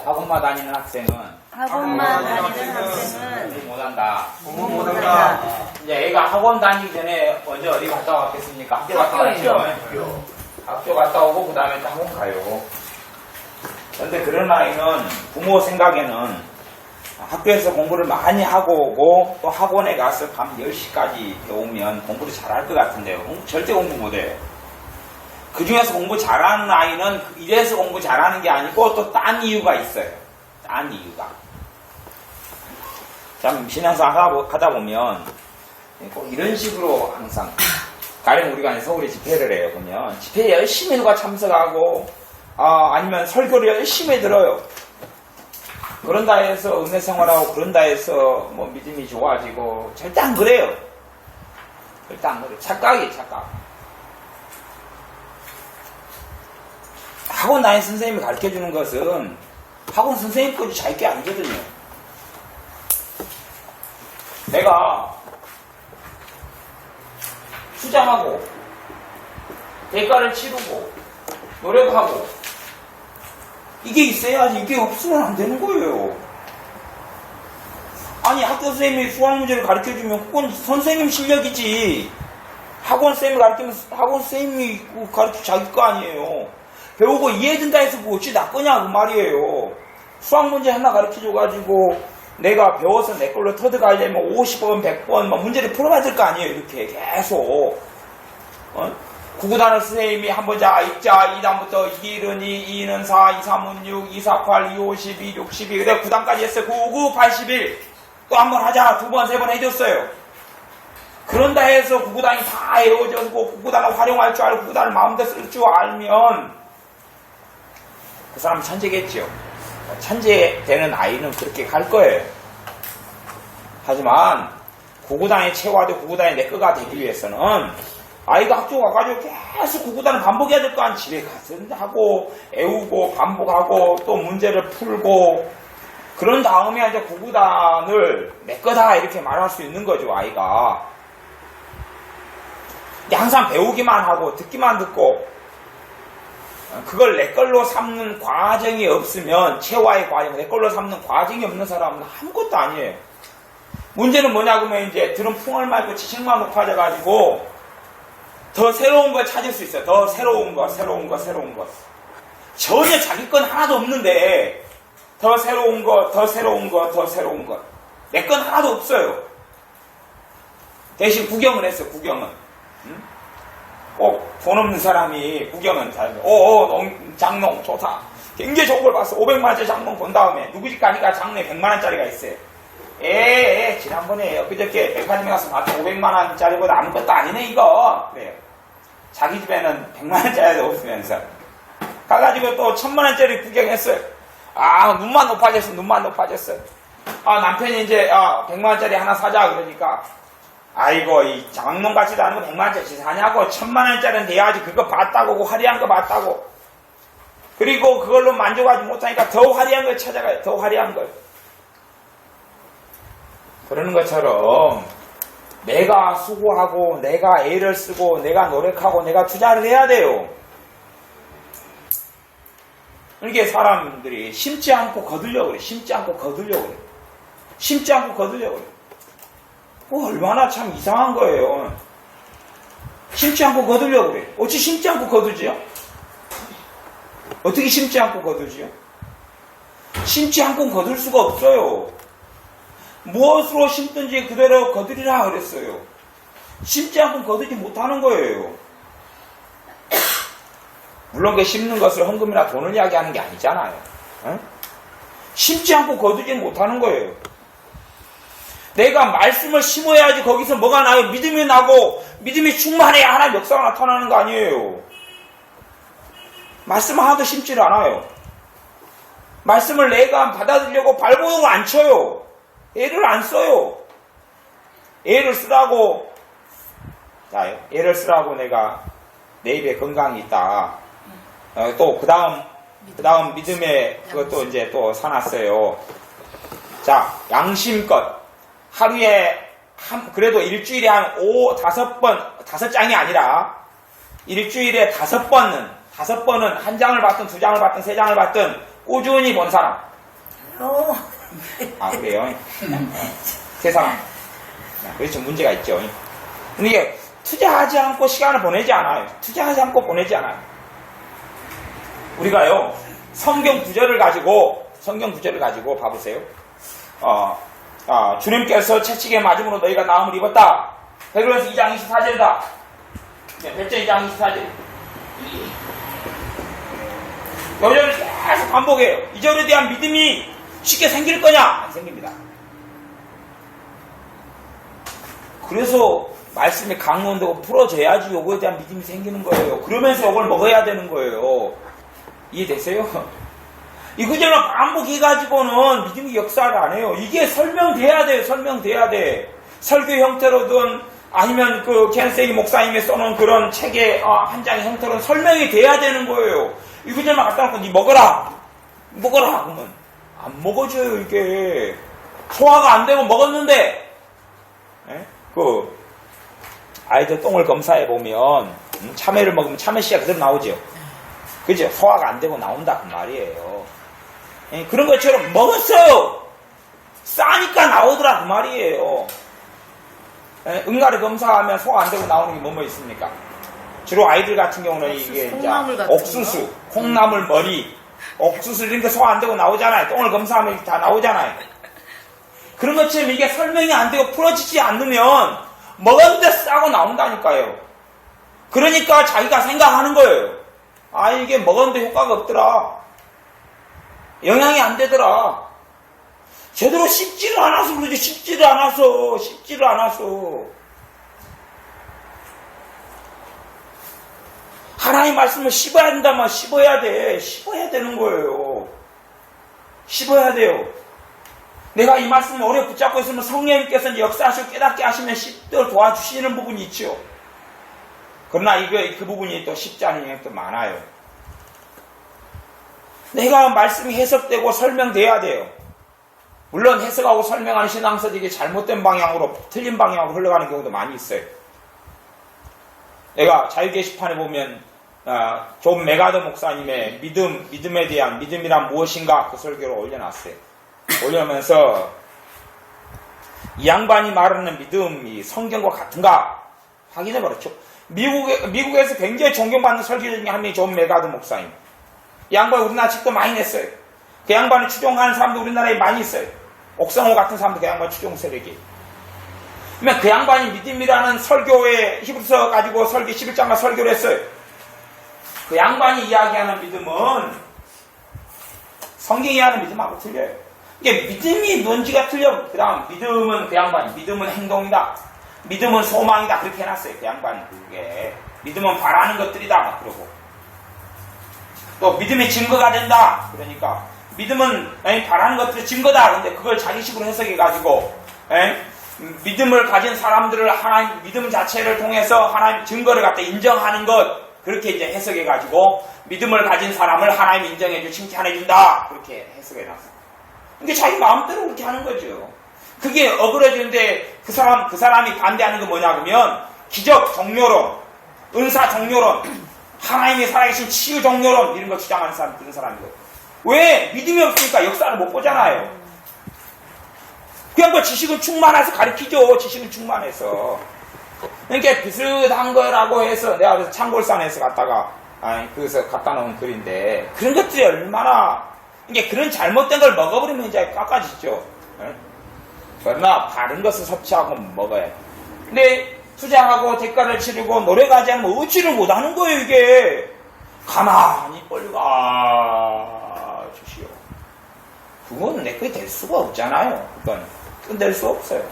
학원만 다니는 학생은 공부 못한다. 공부 못한다. 이제 애가 학원 다니기 전에 먼저 어디 갔다 왔겠습니까? 학교 갔다 왔죠. 학교 갔다 오고 그 다음에 또 학원 가요. 그런데 그런 아이는 부모 생각에는 학교에서 공부를 많이 하고 오고 또 학원에 가서 밤 10시까지 배우면 공부를 잘할 것 같은데요. 절대 공부 못해요. 그 중에서 공부 잘하는 아이는 이래서 공부 잘하는 게 아니고 또 딴 이유가 있어요. 딴 이유가. 참 신앙생활 하다 보면 꼭 이런 식으로 항상 가령 우리가 서울에 집회를 해요. 그러면 집회에 열심히 누가 참석하고 아니면 설교를 열심히 들어요. 그런다 해서 은혜 생활하고 그런다 해서 뭐 믿음이 좋아지고 절대 안 그래요. 절대 안 그래요. 착각이에요. 착각. 학원 다니는 선생님이 가르쳐주는 것은 학원 선생님 거지 자기 게 아니거든요. 내가 투자하고 대가를 치르고 노력하고 이게 있어야지 이게 없으면 안 되는 거예요. 아니 학교 선생님이 수학 문제를 가르쳐주면 그건 선생님 실력이지. 학원 선생님이 가르치면 학원 선생님이 가르쳐 자기 거 아니에요. 배우고 이해된다 해서 그거 어찌 나 거냐 그 말이에요. 수학 문제 하나 가르쳐줘가지고 내가 배워서 내 걸로 터득하려면 50번 100번 막 문제를 풀어봐야 될 거 아니에요. 이렇게 계속 구구단원 선생님이 한번 자 읽자 2단부터 1은 2, 2는 4, 2, 3은 6, 2, 4, 8, 2, 5, 12, 6, 12 그래 9단까지 했어요. 9, 9, 81 또 한 번 하자 2번 3번 해줬어요. 그런다 해서 구구단이 다 외워져고 구구단을 활용할 줄 알고 구구단을 마음대로 쓸 줄 알면 그 사람 천재겠지요. 천재 되는 아이는 그렇게 갈 거예요. 하지만 구구단의 체화도 구구단의 내 거가 되기 위해서는 아이가 학교 가가지고 계속 구구단을 반복해야 될 거 아니에요. 집에 가서 하고 애우고 반복하고 또 문제를 풀고 그런 다음에 이제 구구단을 내 거다 이렇게 말할 수 있는 거죠. 아이가 항상 배우기만 하고 듣기만 듣고 그걸 내 걸로 삼는 과정이 없으면 체화의 과정, 내 걸로 삼는 과정이 없는 사람은 아무것도 아니에요. 문제는 뭐냐 그러면 이제 들은 풍을 말고 지식만 높아져가지고 더 새로운 걸 찾을 수 있어요. 더 새로운 것. 전혀 자기 건 하나도 없는데 더 새로운 것. 내 건 하나도 없어요. 대신 구경을 했어요. 구경은. 꼭 돈 없는 사람이 구경은 잘 장롱 좋다. 굉장히 좋은 걸 봤어. 500만원짜리 장롱 본 다음에 누구 집 가니까 장롱에 100만원짜리가 있어요. 지난번에 엊그저께 백화점에 가서 봤더니 500만원짜리보다 아무것도 아니네 이거. 그래요. 자기 집에는 100만원짜리도 없으면서 가가지고 또 1000만원짜리 구경했어요. 눈만 높아졌어. 남편이 이제 100만원짜리 하나 사자 그러니까 아이고 이 장롱 같지도 않은 거 100만원짜리 사냐고 1000만원짜리는 돼야지. 그거 봤다고 화려한 거 봤다고. 그리고 그걸로 만족하지 못하니까 더 화려한 걸 찾아가요. 더 화려한 걸. 그러는 것처럼 내가 수고하고 내가 애를 쓰고 내가 노력하고 내가 투자를 해야 돼요. 이렇게 사람들이 심지 않고 거들려고 그래. 심지 않고 거들려고 그래. 얼마나 참 이상한 거예요. 심지 않고 거두려고 그래. 어찌 심지 않고 거두지요? 어떻게 심지 않고 거두지요? 심지 않고 거둘 수가 없어요. 무엇으로 심든지 그대로 거두리라 그랬어요. 심지 않고 거두지 못하는 거예요. 물론 그 심는 것을 헌금이나 돈을 이야기하는 게 아니잖아요. 심지 않고 거두지 못하는 거예요. 내가 말씀을 심어야지 거기서 뭐가 나요? 믿음이 나고 믿음이 충만해야 하나님의 역사가 나타나는 거 아니에요. 말씀 하나도 심지를 않아요. 말씀을 내가 받아들이려고 발버둥을 안 쳐요. 애를 안 써요. 애를 쓰라고 내가 내 입에 건강이 있다. 또 그 다음 믿음에 그것도 이제 또 사놨어요. 자, 양심껏 하루에 그래도 일주일에 한 5장이 아니라 일주일에 5번은 한 장을 받든 2장을 받든 3장을 받든 꾸준히 본 사람. 아, 그래요? 세상. 그렇죠. 문제가 있죠. 근데 이게 투자하지 않고 시간을 보내지 않아요. 투자하지 않고 보내지 않아요. 우리가요, 성경 구절을 가지고 봐보세요. 주님께서 채찍에 맞음으로 너희가 나음을 입었다. 베드로전서 2장 24절이다. 별전 2장 24절. 여절을 계속 반복해요. 이 절에 대한 믿음이 쉽게 생길 거냐? 안 생깁니다. 그래서 말씀이 강론되고 풀어져야지 요거에 대한 믿음이 생기는 거예요. 그러면서 요걸 먹어야 되는 거예요. 이해되세요? 이 구절만 반복해가지고는 믿음이 역사를 안 해요. 이게 설명돼야 돼요. 설명돼야 돼. 설교 형태로든 아니면 그 켄세이 목사님이 써놓은 그런 책의 한 장의 형태로는 설명이 돼야 되는 거예요. 이 구절만 갖다 놓고 니 먹어라. 그러면 안 먹어줘요. 이게 소화가 안 되고 먹었는데 아이들 똥을 검사해 보면 참외를 먹으면 참외 씨가 그대로 나오죠. 그죠? 소화가 안 되고 나온다 그 말이에요. 그런 것처럼 먹었어요. 싸니까 나오더라 그 말이에요. 응가를 검사하면 소화 안 되고 나오는 게 뭐뭐 있습니까? 주로 아이들 같은 경우는 이게 이제 옥수수, 콩나물 머리, 옥수수 이런 게 소화 안 되고 나오잖아요. 똥을 검사하면 다 나오잖아요. 그런 것처럼 이게 설명이 안 되고 풀어지지 않으면 먹었는데 싸고 나온다니까요. 그러니까 자기가 생각하는 거예요. 아, 이게 먹었는데 효과가 없더라. 영향이 안 되더라. 제대로 씹지를 않아서 그러지. 씹지를 않아서. 하나님 말씀을 씹어야 된다면 씹어야 돼. 씹어야 되는 거예요. 씹어야 돼요. 내가 이 말씀을 오래 붙잡고 있으면 성령님께서 이제 역사하시고 깨닫게 하시면 씹도록 도와주시는 부분이 있죠. 그러나 그 부분이 또 쉽지 않은 경우도 많아요. 내가 말씀이 해석되고 설명돼야 돼요. 물론 해석하고 설명하는 신앙서도 이게 잘못된 방향으로, 틀린 방향으로 흘러가는 경우도 많이 있어요. 내가 자유 게시판에 보면 존 메가더 목사님의 믿음에 대한 믿음이란 무엇인가 그 설교를 올려놨어요. 올려놓으면서 이 양반이 말하는 믿음이 성경과 같은가 확인해버렸죠. 미국에서 굉장히 존경받는 설교자 중에 한 명이 존 메가더 목사님. 이 양반이 우리나라 책도 많이 냈어요. 그 양반을 추종하는 사람도 우리나라에 많이 있어요. 옥성호 같은 사람도 그 양반 추종 세력이. 그러면 그 양반이 믿음이라는 설교에 히브리서 가지고 설교 11장과 설교를 했어요. 그 양반이 이야기하는 믿음은 성경이 하는 믿음하고 틀려요. 이게 믿음이 뭔지가 틀려. 그 다음 믿음은 그 양반이 믿음은 행동이다. 믿음은 소망이다. 그렇게 해놨어요. 그 양반이 그게 믿음은 바라는 것들이다. 막 그러고 또 믿음이 증거가 된다. 그러니까 믿음은 바라는 것들이 증거다. 근데 그걸 자기식으로 해석해가지고 믿음을 가진 사람들을 하나님 믿음 자체를 통해서 하나님 증거를 갖다 인정하는 것 그렇게 이제 해석해가지고 믿음을 가진 사람을 하나님 인정해주고 칭찬해준다. 그렇게 해석해놨어. 근데 자기 마음대로 그렇게 하는 거죠. 그게 어그러지는데 그 사람이 반대하는 건 뭐냐 그러면 기적 종료론, 은사 종료론, 하나님이 살아계신 치유 종료론 이런 거 주장하는 사람 그런 사람이고. 왜? 믿음이 없으니까 역사를 못 보잖아요. 그냥 뭐 지식은 충만해서 가르치죠. 지식은 충만해서. 그러니까 비슷한 거라고 해서 내가 그래서 창골산에서 거기서 갖다 놓은 글인데 그런 것들이 얼마나 이게 그런 잘못된 걸 먹어버리면 이제 깎아지죠. 그러나 바른 것을 섭취하고 먹어야 돼. 근데 투자하고 대가를 치르고 노력하지 않으면 얻지를 못하는 거예요. 이게 가만히 뻘가 주시오. 그건 내 거에 될 수가 없잖아요. 그건 끝낼 수 없어요.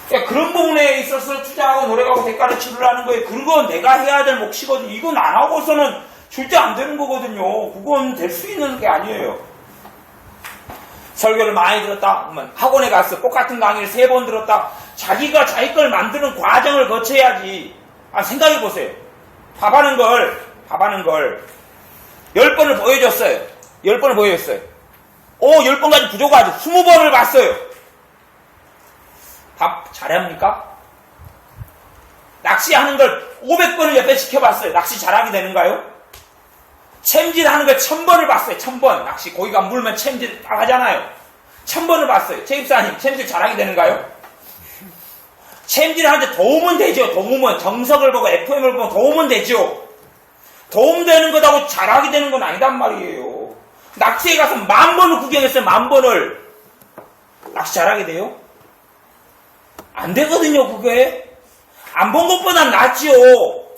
그러니까 그런 부분에 있어서 투자하고 노력하고 대가를 치르라는 거예요. 그건 내가 해야 될 몫이거든요. 이건 안 하고서는 절대 안 되는 거거든요. 그건 될 수 있는 게 아니에요. 설교를 많이 들었다. 그러면 학원에 가서 똑같은 강의를 3번 들었다. 자기가 자기 걸 만드는 과정을 거쳐야지. 생각해 보세요. 밥하는 걸 10번을 보여줬어요. 10번을 보여줬어요. 10번까지 부족하죠. 20번을 봤어요. 밥 잘합니까? 낚시하는 걸 500번을 옆에 지켜봤어요. 낚시 잘하게 되는가요? 챔질하는 거 1000번을 봤어요. 1000번. 낚시 고기가 물면 챔질 딱 하잖아요. 1000번을 봤어요. 최 집사님, 챔질 잘하게 되는가요? 챔질을 하는데 도움은 되죠. 도움은. 정석을 보고 FM을 보고 도움은 되죠. 도움되는 거다고 잘하게 되는 건 아니단 말이에요. 낚시에 가서 10,000번을 구경했어요. 10,000번을. 낚시 잘하게 돼요? 안 되거든요, 그게. 안 본 것보단 낫지요.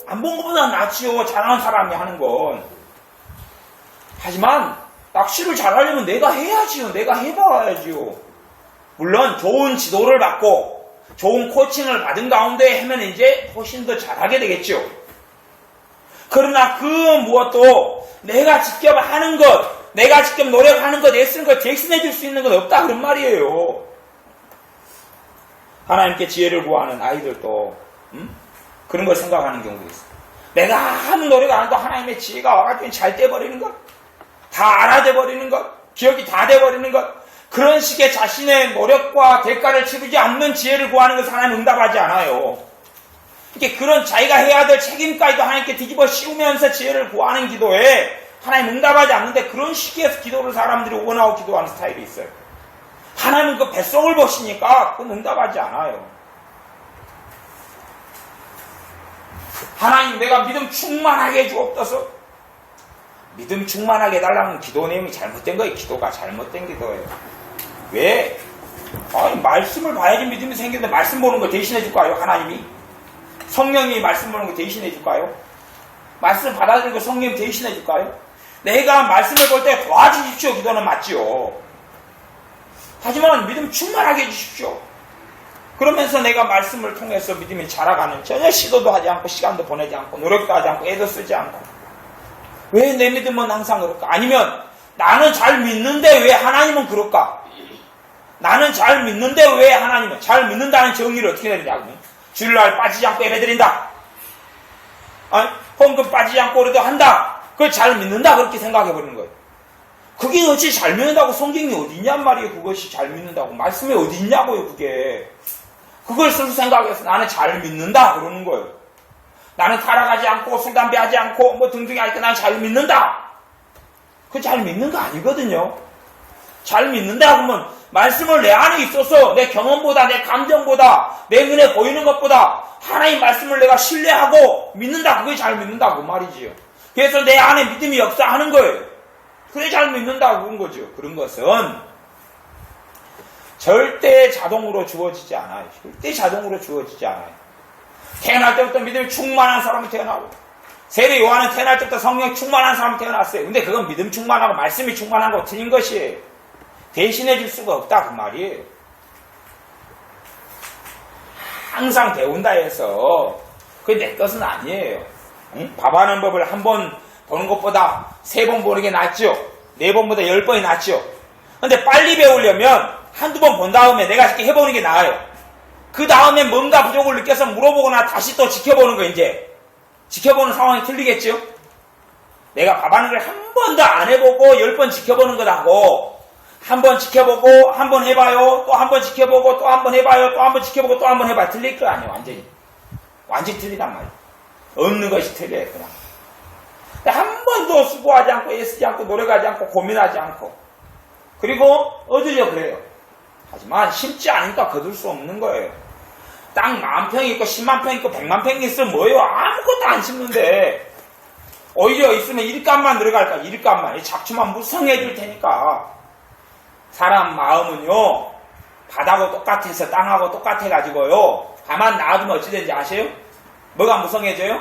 안 본 것보단 낫지요. 잘하는 사람이 하는 건. 하지만 낚시를 잘하려면 내가 해야지요. 내가 해봐야지요. 물론 좋은 지도를 받고 좋은 코칭을 받은 가운데 하면 이제 훨씬 더 잘하게 되겠죠. 그러나 그 무엇도 내가 직접 하는 것, 내가 직접 노력하는 것, 애쓰는 것 대신해 줄 수 있는 건 없다 그런 말이에요. 하나님께 지혜를 구하는 아이들도 그런 걸 생각하는 경우도 있어요. 내가 아무 노력 안 해도 하나님의 지혜가 와가지고 잘 돼버리는 것, 다 알아돼 버리는 것, 기억이 다 돼버리는 것, 그런 식의 자신의 노력과 대가를 치르지 않는 지혜를 구하는 것을 하나님 응답하지 않아요. 이렇게 그런 자기가 해야 될 책임까지도 하나님께 뒤집어 씌우면서 지혜를 구하는 기도에 하나님 응답하지 않는데 그런 시기에서 기도를 사람들이 원하고 기도하는 스타일이 있어요. 하나님은 그 뱃속을 보시니까 그건 응답하지 않아요. 하나님 내가 믿음 충만하게 해주옵소서. 믿음 충만하게 해달라는 기도 내용이 잘못된 거예요. 기도가 잘못된 기도예요. 왜? 아니, 말씀을 봐야지 믿음이 생기는데 말씀 보는 거 대신해 줄까요? 하나님이? 성령이 말씀 보는 거 대신해 줄까요? 말씀 받아들이는 거 성령이 대신해 줄까요? 내가 말씀을 볼 때 도와주십시오. 기도는 맞지요. 하지만 믿음 충만하게 해주십시오. 그러면서 내가 말씀을 통해서 믿음이 자라가는, 전혀 시도도 하지 않고 시간도 보내지 않고 노력도 하지 않고 애도 쓰지 않고, 왜 내 믿음은 항상 그럴까? 아니면 나는 잘 믿는데 왜 하나님은 그럴까? 나는 잘 믿는데 왜 하나님은, 잘 믿는다는 정의를 어떻게 내리냐고. 주일날 빠지지 않고 예배드린다. 아니, 헌금 빠지지 않고 그래도 한다. 그걸 잘 믿는다 그렇게 생각해버리는 거예요. 그게 어찌 잘 믿는다고, 성경이 어디 있냔 말이에요. 그것이 잘 믿는다고. 말씀이 어디 있냐고요. 그게. 그걸 스스로 생각해서 나는 잘 믿는다 그러는 거예요. 나는 타락하지 않고 술 담배 하지 않고 뭐 등등이 하니까 나는 잘 믿는다. 그거 잘 믿는 거 아니거든요. 잘 믿는다 그러면 말씀을 내 안에 있어서 내 경험보다 내 감정보다 내 눈에 보이는 것보다 하나님 말씀을 내가 신뢰하고 믿는다. 그게 잘 믿는다 그 말이지요. 그래서 내 안에 믿음이 역사하는 거예요. 그래 잘 믿는다 그런 거죠. 그런 것은 절대 자동으로 주어지지 않아요. 절대 자동으로 주어지지 않아요. 태어날 때부터 믿음이 충만한 사람이 태어나고, 세례 요한은 태어날 때부터 성령 충만한 사람이 태어났어요. 근데 그건 믿음 충만하고 말씀이 충만한 거 틀린 것이에요. 대신해 줄 수가 없다 그 말이에요. 항상 배운다 해서 그게 내 것은 아니에요. 응? 밥하는 법을 한 번 보는 것보다 3번 보는 게 낫죠. 4번보다 10번이 낫죠. 근데 빨리 배우려면 한두 번 본 다음에 내가 이렇게 해보는 게 나아요. 그 다음에 뭔가 부족을 느껴서 물어보거나 다시 또 지켜보는 거, 이제 지켜보는 상황이 틀리겠죠. 내가 밥하는 걸 한 번도 안 해보고 10번 지켜보는 거라고, 한 번 지켜보고 한 번 해봐요, 또 한 번 지켜보고 또 한 번 해봐요, 또 한 번 지켜보고 또 한 번 해봐요. 틀릴 거 아니에요. 완전히 틀리단 말이에요. 없는 것이 틀려요. 그냥 한 번도 수고하지 않고 애쓰지 않고 노력하지 않고 고민하지 않고, 그리고 얻으려 그래요. 하지만 심지 않으니까 거둘 수 없는 거예요. 땅 10,000평이 있고 10만 평이 있고 100만 평이 있으면 뭐예요? 아무것도 안 심는데 오히려 있으면 일감만 들어갈까? 일감만. 잡초만 무성해질 테니까. 사람 마음은요, 바다하고 똑같아서 땅하고 똑같아가지고요, 가만 놔두면 어찌 되는지 아세요? 뭐가 무성해져요?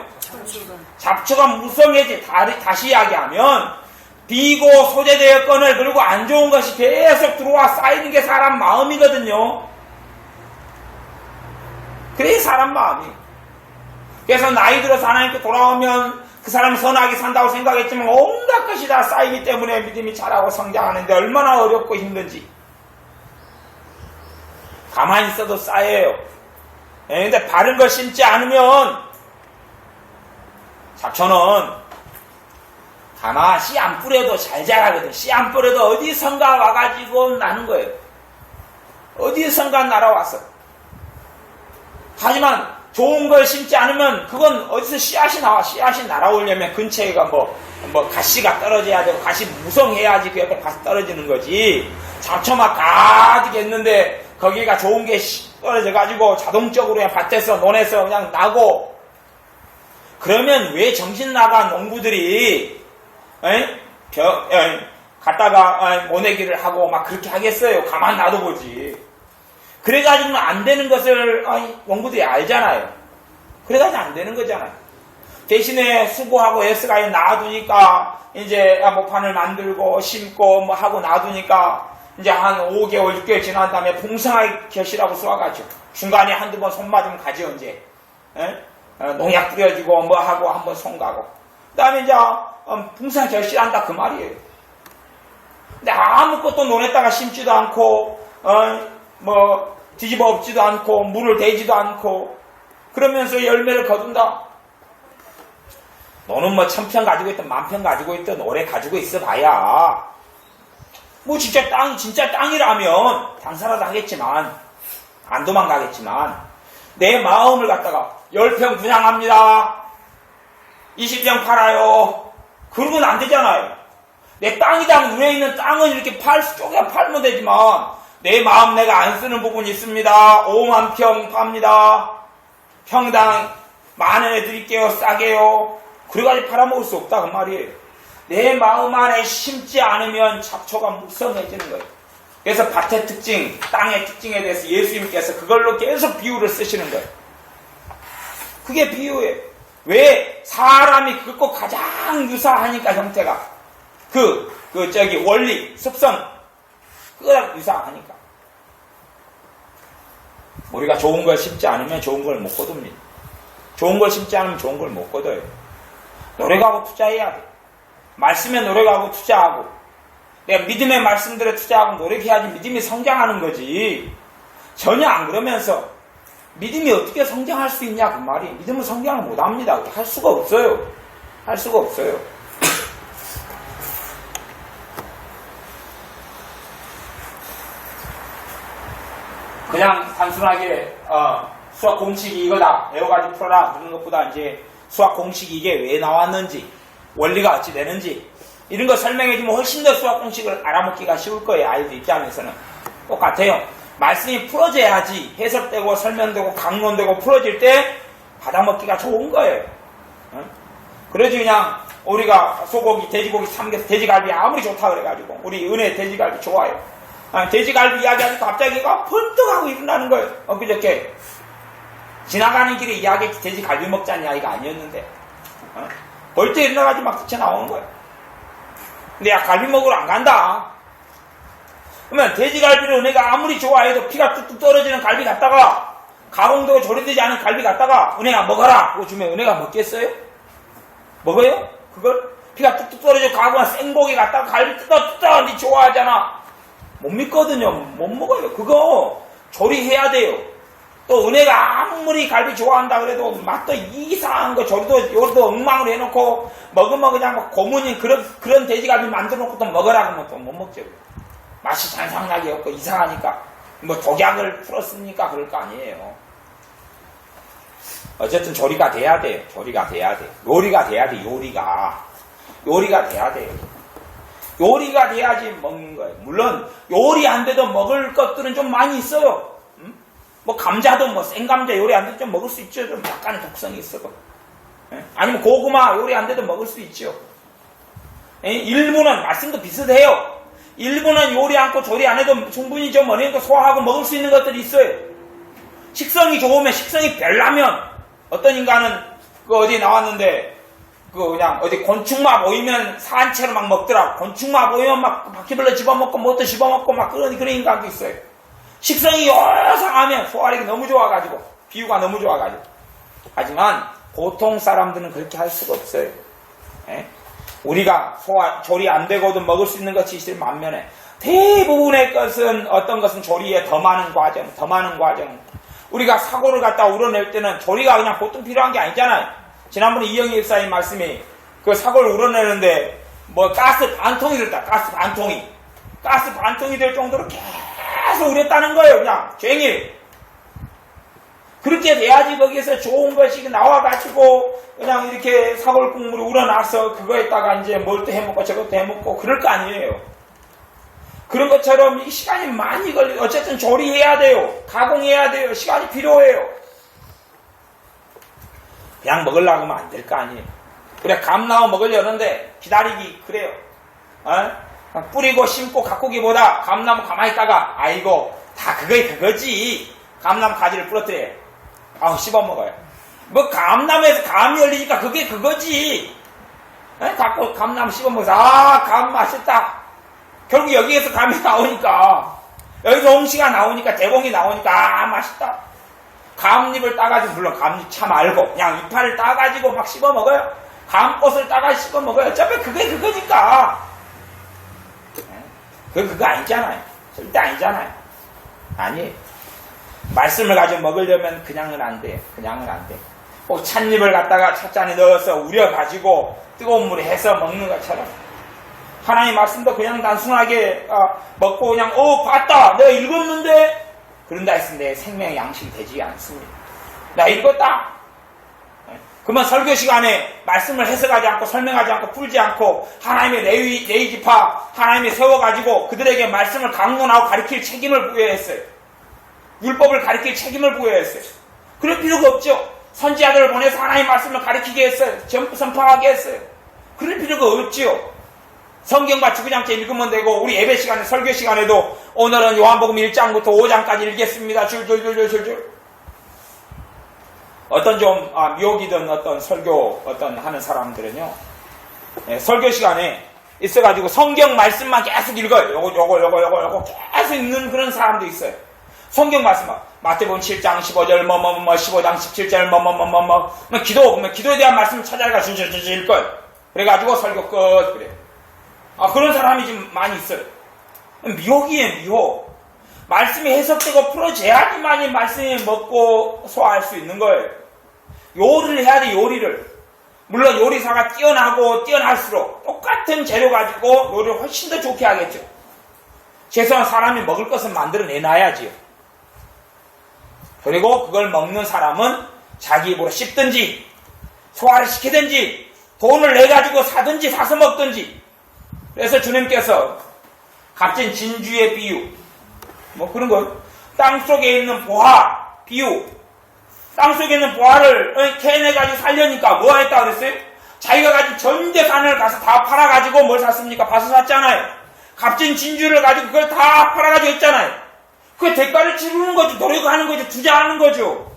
잡초가 무성해지. 다시 이야기하면 비고 소재되었건을, 그리고 안 좋은 것이 계속 들어와 쌓이는 게 사람 마음이거든요. 그래 사람 마음이. 그래서 나이 들어서 하나님께 돌아오면 그 사람이 선하게 산다고 생각했지만 온갖 것이 다 쌓이기 때문에 믿음이 자라고 성장하는데 얼마나 어렵고 힘든지. 가만히 있어도 쌓여요. 근데 바른 걸 심지 않으면 잡초는 가만 씨 안 뿌려도 잘 자라거든. 씨 안 뿌려도 어디선가 와가지고 나는 거예요. 어디선가 날아왔어. 하지만 좋은 걸 심지 않으면 그건 어디서 씨앗이 나와. 씨앗이 날아오려면 근처에가 뭐 가시가 떨어져야 되고 가시 무성해야지 그 옆에 가시 떨어지는 거지. 잡초막 가득 있는데 거기가 좋은 게 떨어져가지고 자동적으로 그냥 밭에서 논에서 그냥 나고. 그러면 왜 정신 나간 농부들이 갔다가 모내기를 하고 막 그렇게 하겠어요. 가만 놔둬보지. 그래가지고는 안 되는 것을 농부들이 알잖아요. 그래가지고 안 되는 거잖아요. 대신에 수고하고 애쓰가 놔두니까 이제 목판을 만들고 심고 뭐 하고 놔두니까 이제 한 5개월 6개월 지난 다음에 풍성하게 결실하고 쏘아가죠. 중간에 한두 번 손 맞으면 가죠. 이제 농약 뿌려주고 뭐 하고 한번 손 가고 그 다음에 이제 풍성하게 결실한다 그 말이에요. 근데 아무것도 논에다가 심지도 않고 뭐 뒤집어 엎지도 않고 물을 대지도 않고 그러면서 열매를 거둔다. 너는 뭐 1000평 가지고 있든 10,000평 가지고 있든 오래 가지고 있어 봐야 뭐 진짜 땅이라면 당사라도 하겠지만 안 도망가겠지만 내 마음을 갖다가 10평 분양합니다. 20평 팔아요. 그러면 안 되잖아요. 내 땅이랑 눈에 있는 땅은 이렇게 쪼개 팔면 되지만 내 마음 내가 안 쓰는 부분이 있습니다. 5만 평 팝니다. 평당 10,000원에 드릴게요. 싸게요. 그래가지고 팔아먹을 수 없다 그 말이에요. 내 마음 안에 심지 않으면 잡초가 묵성해지는 거예요. 그래서 밭의 특징, 땅의 특징에 대해서 예수님께서 그걸로 계속 비유를 쓰시는 거예요. 그게 비유예요. 왜? 사람이 그것과 가장 유사하니까 형태가 원리, 습성 그거랑 유사하니까 우리가 좋은 걸 심지 않으면 좋은 걸 못 거둡니다. 좋은 걸 심지 않으면 좋은 걸 못 거둬요. 노력하고 투자해야 돼. 말씀에 노력하고 투자하고 내가 믿음의 말씀들에 투자하고 노력해야지 믿음이 성장하는 거지. 전혀 안 그러면서 믿음이 어떻게 성장할 수 있냐 그 말이. 믿음은 성장을 못합니다. 할 수가 없어요. 할 수가 없어요. 그냥 단순하게 수학 공식이 이거다 외워가지고 풀어라 그런 것보다 이제 수학 공식이 이게 왜 나왔는지 원리가 어찌 되는지 이런 거 설명해주면 훨씬 더 수학 공식을 알아먹기가 쉬울 거예요. 아이들 입장에서는 똑같아요. 말씀이 풀어져야지 해석되고 설명되고 강론되고 풀어질 때 받아먹기가 좋은 거예요. 그러지 그냥 우리가 소고기 돼지고기 삼겹살 돼지갈비 아무리 좋다 그래가지고 우리 은혜 돼지갈비 좋아요. 돼지갈비 이야기하니까 갑자기 번뜩 하고 일어나는 거예요. 그저께 지나가는 길에 이야기 돼지갈비 먹자는 이야기가 아니었는데 벌떡 일어나가지고 막 뛰쳐나오는 거예요. 근데 야 갈비 먹으러 안 간다. 그러면 돼지갈비를 은혜가 아무리 좋아해도 피가 뚝뚝 떨어지는 갈비 갖다가 가공되고 조리되지 않은 갈비 갖다가 은혜가 먹어라 그거 주면 은혜가 먹겠어요? 먹어요? 그걸? 피가 뚝뚝 떨어지고 가공한 생고기 갖다가 갈비 뜯어 니 좋아하잖아. 못 믿거든요. 못 먹어요. 그거 조리해야 돼요. 또 은혜가 아무리 갈비 좋아한다 그래도 맛도 이상한 거 조리도 요리도 엉망으로 해놓고 먹으면 그냥 막 고문인 그런 돼지갈비 만들어놓고 또 먹으라 그러면 또 못 먹죠. 맛이 잔상나게 없고 이상하니까 뭐 독약을 풀었으니까 그럴 거 아니에요. 어쨌든 조리가 돼야 돼요. 조리가 돼야 돼. 요리가 돼야 돼. 요리가 돼야 돼요. 요리가 돼야지 먹는 거예요. 물론 요리 안 돼도 먹을 것들은 좀 많이 있어요. 뭐 감자도 뭐 생감자 요리 안 돼도 좀 먹을 수 있죠. 좀 약간의 독성이 있어도. 아니면 고구마 요리 안 돼도 먹을 수 있죠. 일부는 말씀도 비슷해요. 일부는 요리 않고 조리 안 해도 충분히 좀 어느 정도 소화하고 먹을 수 있는 것들이 있어요. 식성이 좋으면 식성이 별나면 어떤 인간은 어디 나왔는데 그냥 어디 곤충만 보이면 산채로 막 먹더라고. 곤충만 보이면 막 바퀴벌레 집어먹고 뭐도 집어먹고 막 그런 인간도 있어요. 식성이 요상하면 소화력이 너무 좋아가지고 비유가 너무 좋아가지고. 하지만 보통 사람들은 그렇게 할 수가 없어요. 우리가 조리 안 되고도 먹을 수 있는 것이 있을 반면에 대부분의 것은 어떤 것은 조리에 더 많은 과정. 우리가 사고를 갖다 우러낼 때는 조리가 그냥 보통 필요한 게 아니잖아요. 지난번에 이영희 일사님 말씀이 그 사고를 우러내는데 뭐 가스 반통이 됐다. 가스 반통이 될 정도로 계속 우렸다는 거예요. 그냥 쟁일. 그렇게 돼야지 거기에서 좋은 것이 나와가지고 그냥 이렇게 사골 국물이 우러나서 그거에다가 이제 뭘 또 해먹고 저것도 해먹고 그럴 거 아니에요. 그런 것처럼 이 시간이 많이 걸려. 어쨌든 조리해야 돼요. 가공해야 돼요. 시간이 필요해요. 그냥 먹으려고 하면 안 될 거 아니에요. 그래 감나무 먹으려는데 기다리기 그래요. 뿌리고 심고 가꾸기보다 감나무 가만히 있다가 아이고 다 그거지. 감나무 가지를 부러뜨려요. 씹어 먹어요. 뭐 감나무에서 감이 열리니까 그게 그거지. 갖고 감나무 씹어 먹어서 감 맛있다. 결국 여기에서 감이 나오니까 여기서 홍시가 나오니까 대봉이 나오니까 맛있다. 감잎을 따가지고 물론 감잎 차 말고 그냥 이파를 따가지고 막 씹어 먹어요. 감꽃을 따가 씹어 먹어요. 어차피 그게 그거니까. 그거 아니잖아요. 절대 아니잖아요. 아니에요. 말씀을 가지고 먹으려면 그냥은 안 돼요. 그냥은 안 돼요. 꼭 찻잎을 갖다가 찻잔에 넣어서 우려가지고 뜨거운 물에 해서 먹는 것처럼 하나님 말씀도 그냥 단순하게 먹고 그냥 봤다 내가 읽었는데 그런다 했으면 내 생명의 양식이 되지 않습니다. 나 읽었다. 그러면 설교 시간에 말씀을 해석하지 않고 설명하지 않고 풀지 않고 하나님의 레위 지파 하나님이 세워가지고 그들에게 말씀을 강론하고 가르칠 책임을 부여했어요. 율법을 가르칠 책임을 부여했어요. 그럴 필요가 없죠. 선지자들을 보내서 하나님 말씀을 가르치게 했어요. 선포하게 했어요. 그럴 필요가 없지요. 성경 마치 그냥 읽으면 되고 우리 예배 시간에 설교 시간에도 오늘은 요한복음 1장부터 5장까지 읽겠습니다. 줄줄줄줄줄 어떤 좀 미혹이든 어떤 설교 어떤 하는 사람들은요 설교 시간에 있어가지고 성경 말씀만 계속 읽어요. 요거 계속 읽는 그런 사람도 있어요. 성경 말씀만 마태복음 7장 15절 15장 17절 기도에 대한 말씀을 찾아가 줄줄줄 읽어요. 그래가지고 설교 끝 그래요. 그런 사람이 좀 많이 있어요. 미혹이에요, 미혹. 말씀이 해석되고 풀어져야지만이 말씀이 먹고 소화할 수 있는 거예요. 요리를 해야 돼, 요리를. 물론 요리사가 뛰어날수록 똑같은 재료 가지고 요리를 훨씬 더 좋게 하겠죠. 최소한 사람이 먹을 것은 만들어내놔야지요. 그리고 그걸 먹는 사람은 자기 입으로 씹든지 소화를 시키든지 돈을 내가지고 사든지 사서 먹든지. 그래서 주님께서 값진 진주의 비유 그런 거 땅속에 있는 보화 비유 땅속에 있는 보화를 캐내가지고 살려니까 뭐 했다 그랬어요? 자기가 가진 전 재산을 가서 다 팔아가지고 뭘 샀습니까? 밭을 샀잖아요. 값진 진주를 가지고 그걸 다 팔아가지고 했잖아요. 그 대가를 치르는 거죠. 노력하는 거죠. 투자하는 거죠.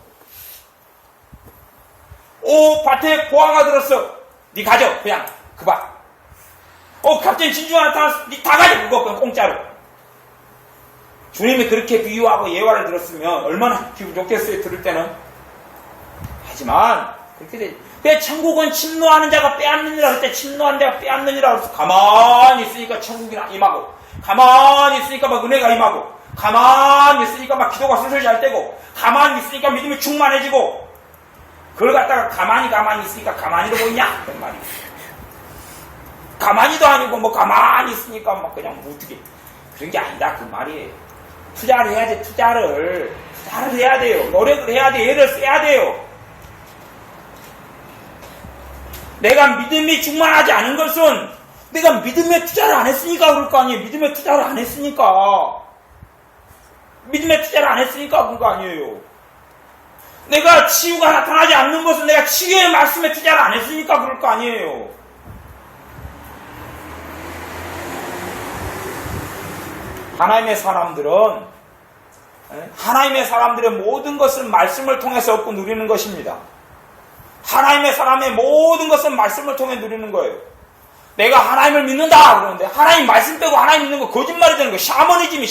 밭에 보화가 들었어. 니 가져. 그냥 그 밭. 값진 진주 하나 다 가져. 그거 그냥 공짜로. 주님이 그렇게 비유하고 예화를 들었으면 얼마나 기분 좋겠어요. 들을 때는. 하지만 그렇게 되지. 왜 천국은 침노하는 자가 빼앗느니라 그때 침노하는 자가 빼앗느니라 그래서 가만히 있으니까 천국이 임하고 가만히 있으니까 막 은혜가 임하고 가만히 있으니까 막 기도가 슬슬 잘 되고 가만히 있으니까 믿음이 충만해지고 그걸 갖다가 가만히 있으니까 가만히도 보이냐? 그런 말이에요. 가만히도 아니고 가만히 있으니까 막 그냥 어떻게 그런 게 아니다 그 말이에요. 투자를 해야 돼. 투자를 해야 돼요. 노력을 해야 돼. 애를 써야 돼요. 내가 믿음이 충만하지 않은 것은 내가 믿음에 투자를 안 했으니까 그럴 거 아니에요. 믿음에 투자를 안 했으니까 그런 거 아니에요. 내가 치유가 나타나지 않는 것은 내가 치유의 말씀에 투자를 안 했으니까 그럴 거 아니에요. 하나님의 사람들의 모든 것을 말씀을 통해서 얻고 누리는 것입니다. 하나님의 사람의 모든 것은 말씀을 통해 누리는 거예요. 내가 하나님을 믿는다 그러는데 하나님 말씀 빼고 하나님 믿는 거 거짓말이 되는 거예요. 샤머니즘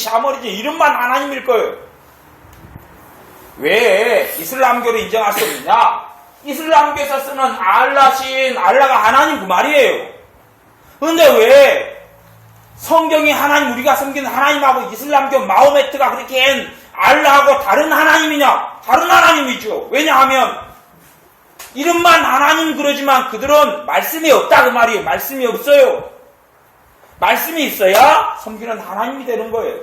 이름만 하나님일 거예요. 왜 이슬람교를 인정할 수 없느냐? 이슬람교에서 쓰는 알라가 하나님 그 말이에요. 그런데 왜 성경이 하나님 우리가 섬기는 하나님하고 이슬람교 마호메트가 그렇게 한 알라하고 다른 하나님이냐? 다른 하나님이죠. 왜냐하면 이름만 하나님 그러지만 그들은 말씀이 없다 그 말이에요. 말씀이 없어요. 말씀이 있어야 섬기는 하나님이 되는 거예요.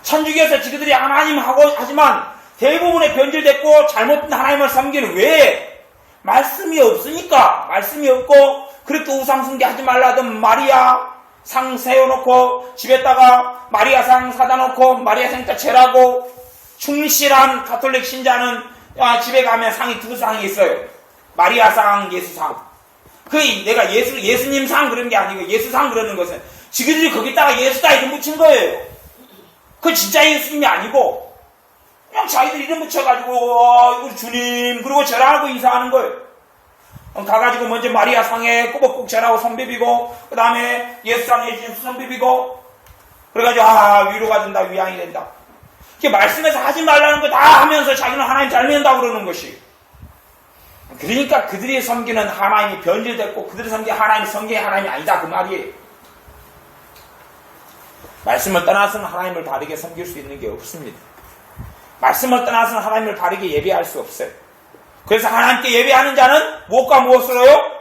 천주교에서 지그들이 하나님 하고 하지만 대부분의 변질됐고 잘못된 하나님을 섬기는 왜? 말씀이 없으니까. 말씀이 없고 그렇게 우상숭배하지 말라던 마리아 상 세워놓고 집에다가 마리아 상 사다 놓고 마리아 생자 제라고 충실한 가톨릭 신자는 집에 가면 상이 두 상이 있어요. 마리아 상, 예수 상. 내가 예수님 상 그런 게 아니고 예수 상 그러는 것은 지그들이 거기다가 예수다 이름 붙인 거예요. 그 진짜 예수님이 아니고 그냥 자기들 이름 붙여가지고 이거 주님 그러고 절하고 인사하는 거예요. 가가지고 먼저 마리아 상에 꾸벅꾸벅 절하고 손 비비고 그 다음에 예수 상에 예수 손 비비고 그래가지고 위로가 된다 위안이 된다. 이게 말씀에서 하지 말라는 거 다 하면서 자기는 하나님 잘 믿는다고 그러는 것이. 그러니까 그들이 섬기는 하나님이 변질됐고 그들이 섬기는 하나님이 성경의 하나님이 아니다 그 말이에요. 말씀을 떠나서는 하나님을 바르게 섬길 수 있는 게 없습니다. 말씀을 떠나서는 하나님을 바르게 예배할 수 없어요. 그래서 하나님께 예배하는 자는 무엇과 무엇으로요?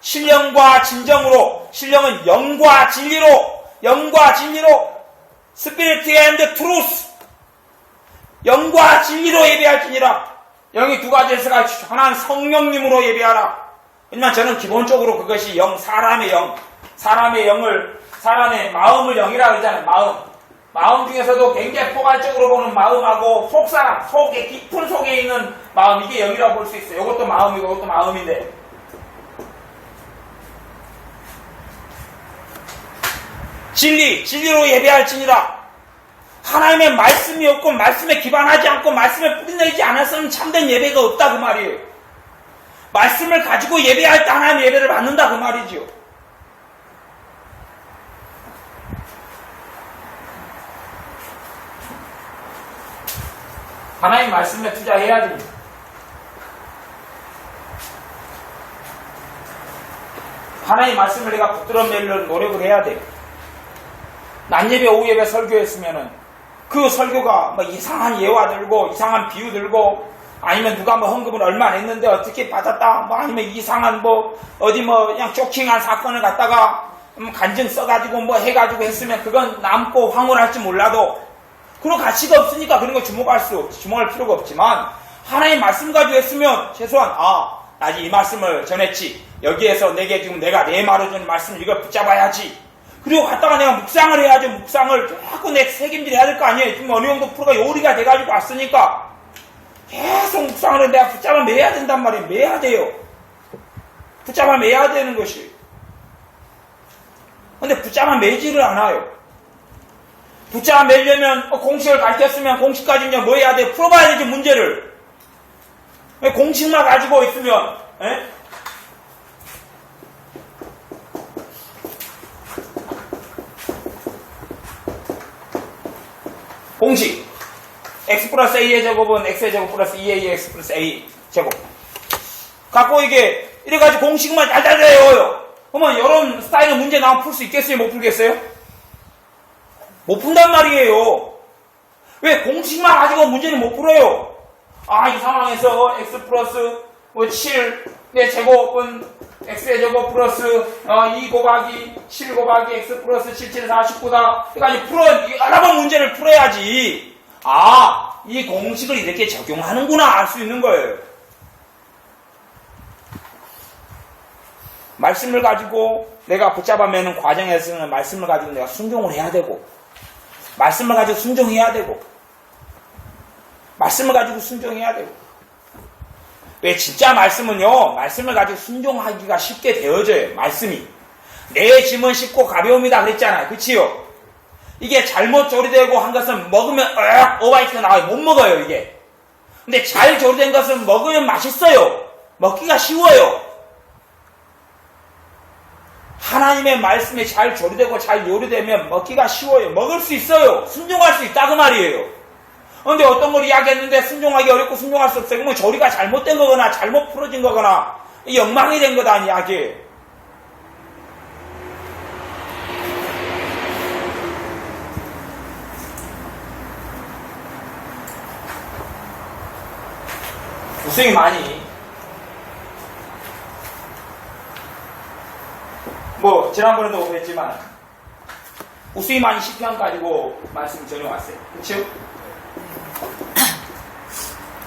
신령과 진정으로. 신령은 영과 진리로. 영과 진리로. Spirit and Truth. 영과 진리로 예배할지니라. 영이 두 가지에서가 하나는 성령님으로 예배하라. 왜냐면 저는 기본적으로 그것이 영, 사람의 영. 사람의 마음을 영이라고 그러잖아요. 마음 중에서도 굉장히 포괄적으로 보는 마음하고 속사람, 깊은 속에 있는 마음, 이게 영이라고 볼 수 있어요. 이것도 마음이고 이것도 마음인데. 진리로 예배할지니라. 하나님의 말씀이 없고 말씀에 기반하지 않고 말씀에 뿌리내리지 않았으면 참된 예배가 없다 그 말이에요. 말씀을 가지고 예배할 때 하나님 예배를 받는다 그 말이지요. 하나님 말씀에 투자해야 됩니다. 하나님 말씀을 내가 붙들어 내려는 노력을 해야 돼요. 낮예배, 오후예배 설교했으면은 그 설교가 뭐 이상한 예화 들고 이상한 비유 들고 아니면 누가 뭐 헌금을 얼마 냈는데 어떻게 받았다 뭐 아니면 이상한 어디 그냥 쇼킹한 사건을 갖다가 간증 써가지고 뭐 해가지고 했으면 그건 남고 황홀할지 몰라도 그런 가치가 없으니까 그런 거 주목할 필요가 없지만 하나님 말씀 가지고 했으면 최소한 나 이 말씀을 전했지 여기에서 내게 지금 내가 내 말을 준 말씀을 이걸 붙잡아야지 그리고 갔다가 내가 묵상을 해야지 묵상을 자꾸 내 책임질 해야 될 거 아니에요. 지금 어느 정도 프로가 요리가 돼가지고 왔으니까 계속 묵상을 해 내가 붙잡아 매야 된단 말이에요. 매야 돼요. 붙잡아 매야 되는 것이. 근데 붙잡아 매지를 않아요. 붙잡아 매려면 공식을 가르쳤으면 공식까지 이제 뭐 해야 돼? 풀어봐야 되지 문제를. 공식만 가지고 있으면 공식 x 플러스 a의 제곱은 x의 제곱 플러스 2ax 플러스 a 제곱 갖고 이게 이래가지고 공식만 달달 외워요. 그러면 이런 스타일의 문제 나오면 풀 수 있겠어요? 못 풀겠어요? 못 푼단 말이에요. 왜 공식만 가지고 문제는 못 풀어요? 이 상황에서 x 플러스 7 의 제곱은 x의 제곱 플러스 2 곱하기 7 곱하기 x 플러스 7, 7, 49다. 그러니까 여러 번 문제를 풀어야지. 이 공식을 이렇게 적용하는구나 알 수 있는 거예요. 말씀을 가지고 내가 붙잡아매는 과정에서는 말씀을 가지고 내가 순종을 해야 되고 말씀을 가지고 순종해야 되고 말씀을 가지고 순종해야 되고 왜 진짜 말씀은요 말씀을 가지고 순종하기가 쉽게 되어져요. 말씀이 내 짐은 쉽고 가벼움이다 그랬잖아요. 그치요? 이게 잘못 조리되고 한 것은 먹으면 오바이트가 나와요. 못 먹어요 이게. 근데 잘 조리된 것은 먹으면 맛있어요. 먹기가 쉬워요. 하나님의 말씀이 잘 조리되고 잘 요리되면 먹기가 쉬워요. 먹을 수 있어요. 순종할 수 있다 그 말이에요. 그런데 어떤 걸 이야기했는데 순종하기 어렵고 순종할 수 없어요. 그러면 조리가 잘못된 거거나 잘못 풀어진 거거나 엉망이 된 거다 이야기예요. 우승이 많이 지난번에도 그랬지만 우승이 많이 시편 가지고 말씀 전해왔어요. 그렇죠?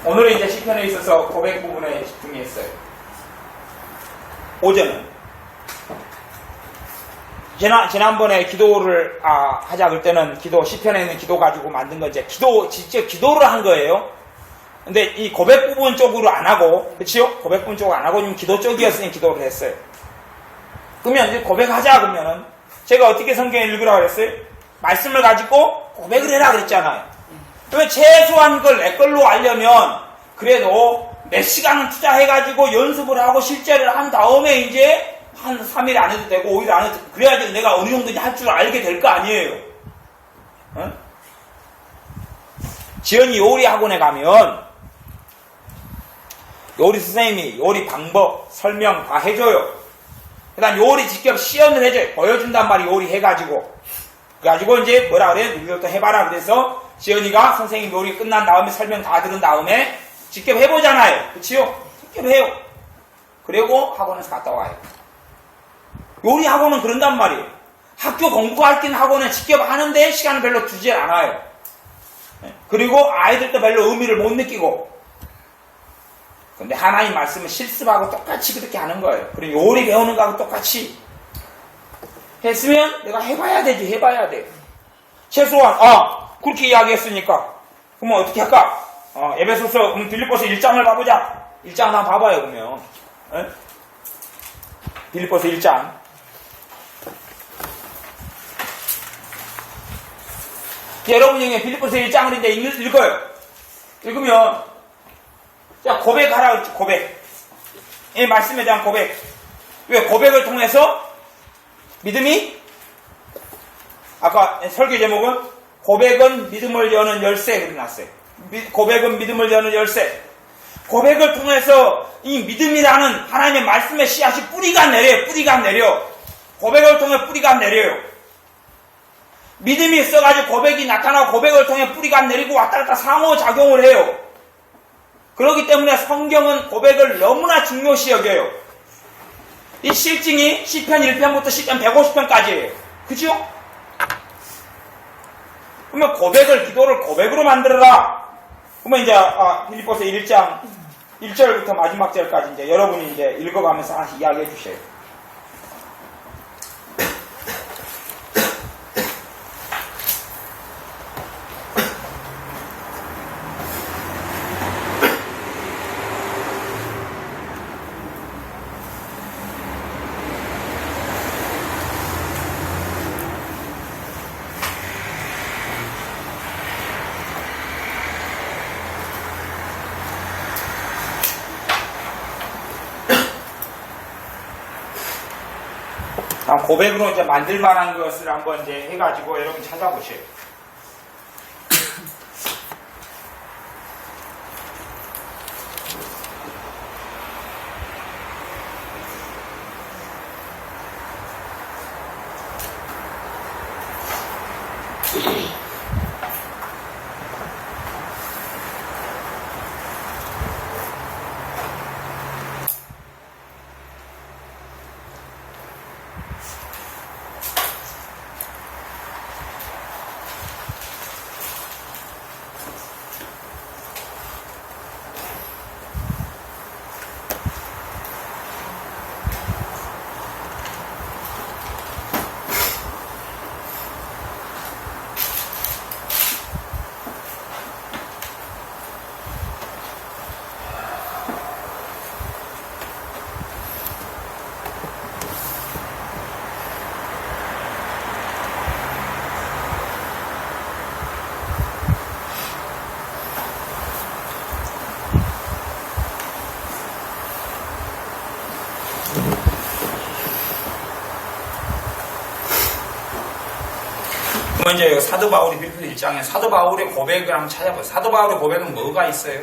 오늘은 이제 시편에 있어서 고백 부분에 집중했어요. 오전은 지난번에 기도를 하자 그럴 때는 시편에 있는 기도 가지고 만든 건 이제 직접 기도를 한 거예요. 근데 이 고백 부분 쪽으로 안 하고, 그치요? 고백 부분 쪽으로 안 하고, 좀 기도 쪽이었으니 기도를 했어요. 그러면 이제 고백하자 그러면은, 제가 어떻게 성경을 읽으라고 그랬어요? 말씀을 가지고 고백을 해라 그랬잖아요. 그러면 최소한 그걸 내 걸로 하려면, 그래도 몇 시간은 투자해가지고 연습을 하고 실제를 한 다음에 이제 한 3일 안 해도 되고 5일 안 해도 되고, 그래야지 내가 어느 정도 할 줄 알게 될 거 아니에요. 응? 지연이 요리 학원에 가면, 요리 선생님이 요리 방법, 설명 다 해줘요. 그 다음 요리 직접 시연을 해줘요. 보여준단 말이에요. 요리 해가지고. 그래가지고 이제 뭐라 그래요? 이것도 해봐라. 그래서 지연이가 선생님 요리 끝난 다음에 설명 다 들은 다음에 직접 해보잖아요. 그치요? 직접 해요. 그리고 학원에서 갔다 와요. 요리 학원은 그런단 말이에요. 학교 공부할 때는 학원은 직접 하는데 시간을 별로 두질 않아요. 그리고 아이들도 별로 의미를 못 느끼고. 근데 하나님 말씀은 실습하고 똑같이 그렇게 하는 거예요. 그리고 요리 배우는 거하고 똑같이 했으면 내가 해봐야 되지. 해봐야 돼. 최소한 그렇게 이야기했으니까 그러면 어떻게 할까? 에베소서 빌립보서 1장을 봐보자. 1장 한번 봐봐요. 그러면 빌립보서 1장 여러분 중에 빌립보서 1장을 이제 읽어요. 읽으면 자, 고백하라 그랬지, 고백. 이 말씀에 대한 고백. 왜 고백을 통해서 믿음이, 아까 설교 제목은 고백은 믿음을 여는 열쇠 그렇게 났어요. 고백은 믿음을 여는 열쇠. 고백을 통해서 이 믿음이라는 하나님의 말씀의 씨앗이 뿌리가 내려. 고백을 통해 뿌리가 내려요. 믿음이 있어가지고 고백이 나타나고 고백을 통해 뿌리가 내리고 왔다 갔다 상호작용을 해요. 그렇기 때문에 성경은 고백을 너무나 중요시 여겨요. 이 실증이 시편 1편부터 시편 150편까지예요. 그죠? 그러면 기도를 고백으로 만들어라. 그러면 이제 빌립보서 1장 1절부터 마지막 절까지 이제 여러분이 이제 읽어가면서 하나씩 이야기해 주세요. 고백으로 이제 만들 만한 것을 한번 이제 해가지고 여러분 찾아보세요. 그러면 이제 사도 바울이 빌립보 1장에 사도 바울의 고백을 한번 찾아보세요. 사도 바울의 고백은 뭐가 있어요?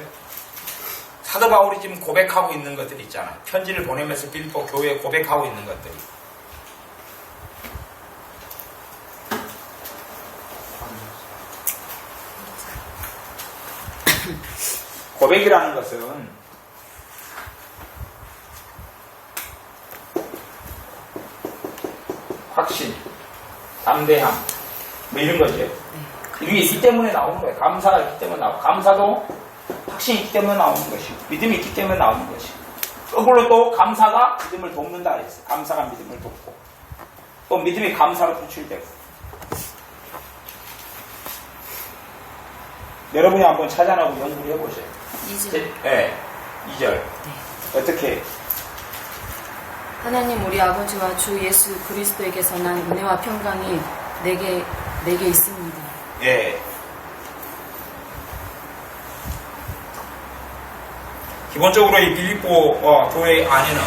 사도 바울이 지금 고백하고 있는 것들이 있잖아요. 편지를 보내면서 빌립보 교회에 고백하고 있는 것들이. 고백이라는 것은 확신, 담대함, 뭐 이런 거죠. 이게 있기 때문에 나오는 거예요. 감사가 있기 때문에 나오고, 감사도 확신이 있기 때문에 나오는 것이고 믿음이 있기 때문에 나오는 것이고 거꾸로 또 감사가 믿음을 돕는다 했어요. 감사가 믿음을 돕고 또 믿음이 감사로 표출되고 여러분이 한번 찾아내고 연구를 해보세요. 2절. 네, 2절. 네. 어떻게? 하나님 우리 아버지와 주 예수 그리스도에게서 난 은혜와 평강이 내게 있습니다. 예. 기본적으로 이 빌립보 교회 안에는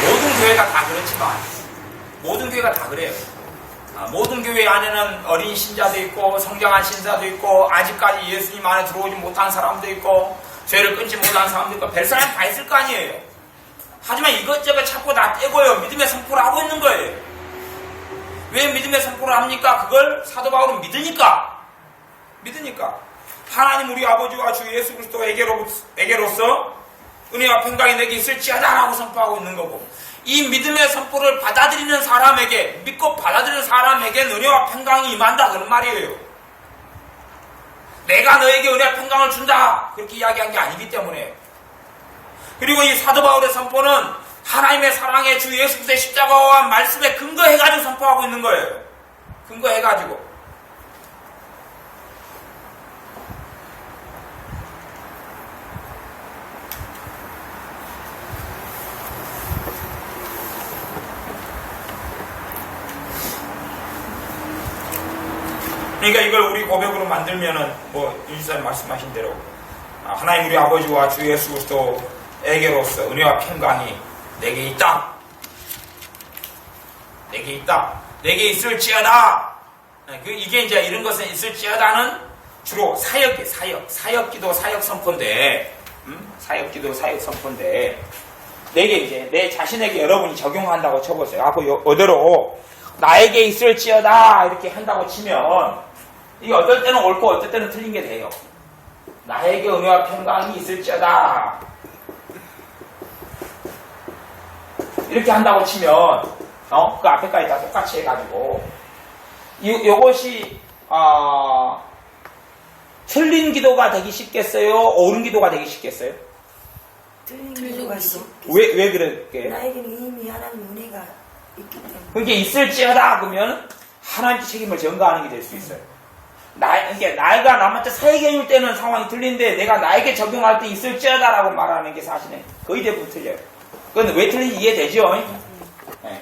모든 교회가 다 그렇지만 모든 교회가 다 그래요. 모든 교회 안에는 어린 신자도 있고 성장한 신자도 있고 아직까지 예수님 안에 들어오지 못한 사람도 있고 죄를 끊지 못한 사람도 있고 별 사람 다 있을 거 아니에요. 하지만 이것저것 자꾸 다 떼고요. 믿음의 선포를 하고 있는 거예요. 왜 믿음의 선포를 합니까? 그걸 사도 바울은 믿으니까. 하나님 우리 아버지와 주 예수 그리스도에게로서 은혜와 평강이 내게 있을지어다라고 선포하고 있는 거고 이 믿음의 선포를 받아들이는 사람에게 믿고 받아들이는 사람에게 은혜와 평강이 임한다 그런 말이에요. 내가 너에게 은혜와 평강을 준다 그렇게 이야기한 게 아니기 때문에 그리고 이 사도 바울의 선포는 하나님의 사랑의 주 예수 그리스도의 십자가와 말씀에 근거해가지고 선포하고 있는 거예요. 근거해가지고 그러니까 이걸 우리 고백으로 만들면은 윤지사님 말씀하신 대로 하나님 우리 아버지와 주 예수 그리스도에게로서 은혜와 평강이 내게 있다. 내게 있을지어다. 이게 이제 이런 것은 있을지어다는 주로 사역기도 사역 선포인데 내게 이제 내 자신에게 여러분이 적용한다고 쳐보세요. 이대로 나에게 있을지어다 이렇게 한다고 치면 이게 어떨 때는 옳고 어떨 때는 틀린 게 돼요. 나에게 은혜와 평강이 있을지어다 이렇게 한다고 치면 그 앞에까지 다 똑같이 해가지고 요것이 틀린 기도가 되기 쉽겠어요? 옳은 기도가 되기 쉽겠어요? 틀린 기도가 있어. 왜 그럴게요? 나에게는 이미 하나님 은혜가 있기 때문에. 그게 있을지어다 그러면 하나님께 책임을 전가하는 게 될 수 있어요. 나이가 남한테 사회계일 때는 상황이 틀린데 내가 나에게 적용할 때 있을지어다라고 말하는 게 사실은 거의 대부분 틀려요. 그건 왜 틀린지 이해되죠? 네.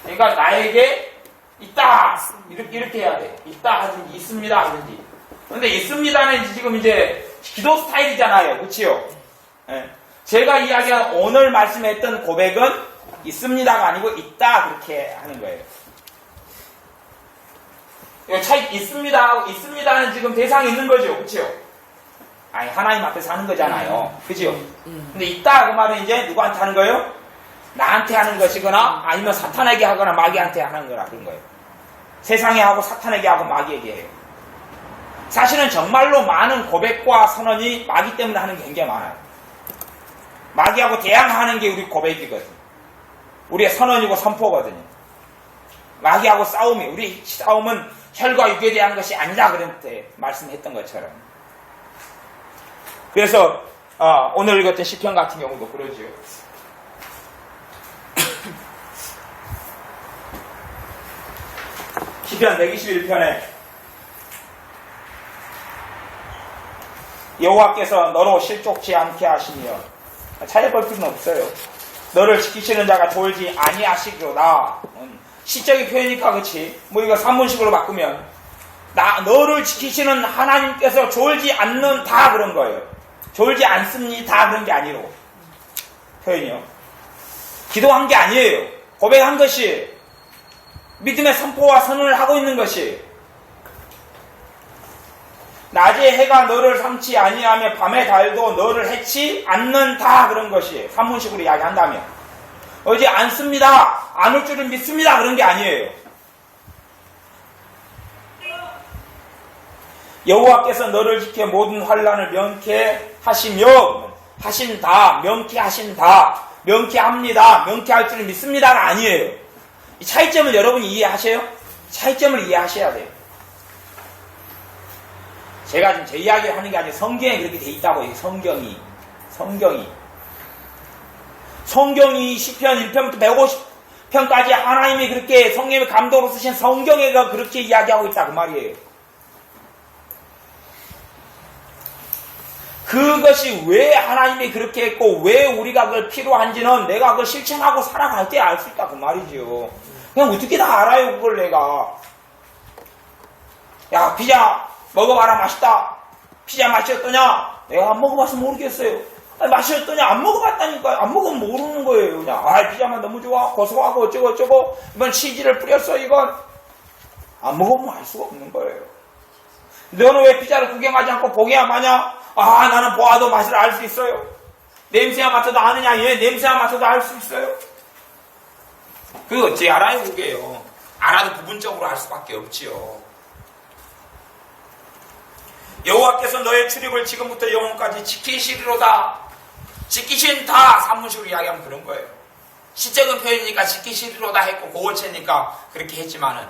그러니까 나에게 있다 이렇게 해야 돼. 있다 하든지 있습니다 하든지. 근데 있습니다는 지금 이제 기도 스타일이잖아요, 그렇지요? 네. 제가 이야기한 오늘 말씀했던 고백은 있습니다가 아니고 있다 그렇게 하는 거예요. 차이 있습니다는 지금 대상이 있는 거죠, 그렇죠? 아니 하나님 앞에서 하는 거잖아요, 그렇죠? 근데 있다 그 말은 이제 누구한테 하는 거예요? 나한테 하는 것이거나 아니면 사탄에게 하거나 마귀한테 하는 거라 그런 거예요. 세상에 하고 사탄에게 하고 마귀에게 해요. 사실은 정말로 많은 고백과 선언이 마귀 때문에 하는 게 굉장히 많아요. 마귀하고 대항하는 게 우리 고백이거든요. 우리의 선언이고 선포거든요. 마귀하고 우리 싸움은 혈과 육에 대한 것이 아니다 그런 때 말씀했던 것처럼. 그래서 오늘 읽었던 시편 같은 경우도 그러죠. 시편 121편에 여호와께서 너로 실족치 않게 하시며 찾아볼 필요는 없어요. 너를 지키시는 자가 졸지 아니하시리로다. 시적인 표현이니까 그렇지. 이거 산문식으로 바꾸면 너를 지키시는 하나님께서 졸지 않는다 그런 거예요. 졸지 않습니다 그런 게 아니로 표현이요. 기도한 게 아니에요. 고백한 것이 믿음의 선포와 선언을 하고 있는 것이 낮에 해가 너를 삼지 아니하며 밤의 달도 너를 해치 않는다 그런 것이 산문식으로 이야기한다면 어제 않습니다. 안 올 줄은 믿습니다. 그런 게 아니에요. 여호와께서 너를 지켜 모든 환난을 명쾌하시며 명쾌합니다. 명쾌할 줄은 믿습니다가 아니에요. 이 차이점을 여러분이 이해하셔요? 차이점을 이해하셔야 돼요. 제가 지금 제 이야기를 하는 게 아니라 성경에 그렇게 돼 있다고. 이 성경이 시편 1편부터 150편까지 하나님이 그렇게 성령의 감동으로 쓰신 성경에 그렇게 이야기하고 있다 그 말이에요. 그것이 왜 하나님이 그렇게 했고 왜 우리가 그걸 필요한지는 내가 그걸 실천하고 살아갈 때 알 수 있다 그 말이지요. 그냥 어떻게 다 알아요 그걸 내가. 야 피자 먹어봐라 맛있다. 피자 맛이 어떠냐? 내가 안 먹어봐서 모르겠어요. 아니, 맛이 어떠냐? 안 먹어봤다니까요. 안 먹으면 모르는 거예요. 그냥 피자만 너무 좋아 고소하고 어쩌고 이번 치즈를 뿌렸어 이건. 안 먹으면 알 수가 없는 거예요. 너는 왜 피자를 구경하지 않고 보기야 마냐? 나는 보아도 맛을 알 수 있어요. 냄새야 맡아도 아느냐? 얘 냄새야 맡아도 알 수 있어요. 그거 어찌 알아요 그게요. 알아도 부분적으로 알 수밖에 없지요. 여호와께서 너의 출입을 지금부터 영원까지 지키시리로다. 지키신다 산문식으로 이야기하면 그런 거예요. 시적인 표현이니까 지키시리로다 했고 고어체니까 그렇게 했지만은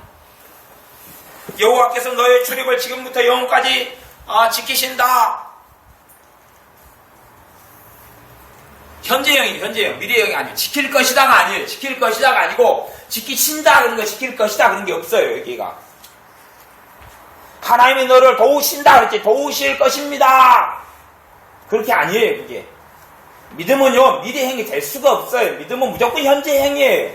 여호와께서 너의 출입을 지금부터 영원까지 지키신다. 현재형이에요. 미래형이 아니에요. 지킬 것이다가 아니에요. 지킬 것이다가 아니고 지키신다 그런 거 지킬 것이다 그런 게 없어요. 여기가 하나님이 너를 도우신다 그랬지. 도우실 것입니다. 그렇게 아니에요. 그게 믿음은요 미래형이 될 수가 없어요. 믿음은 무조건 현재형이에요.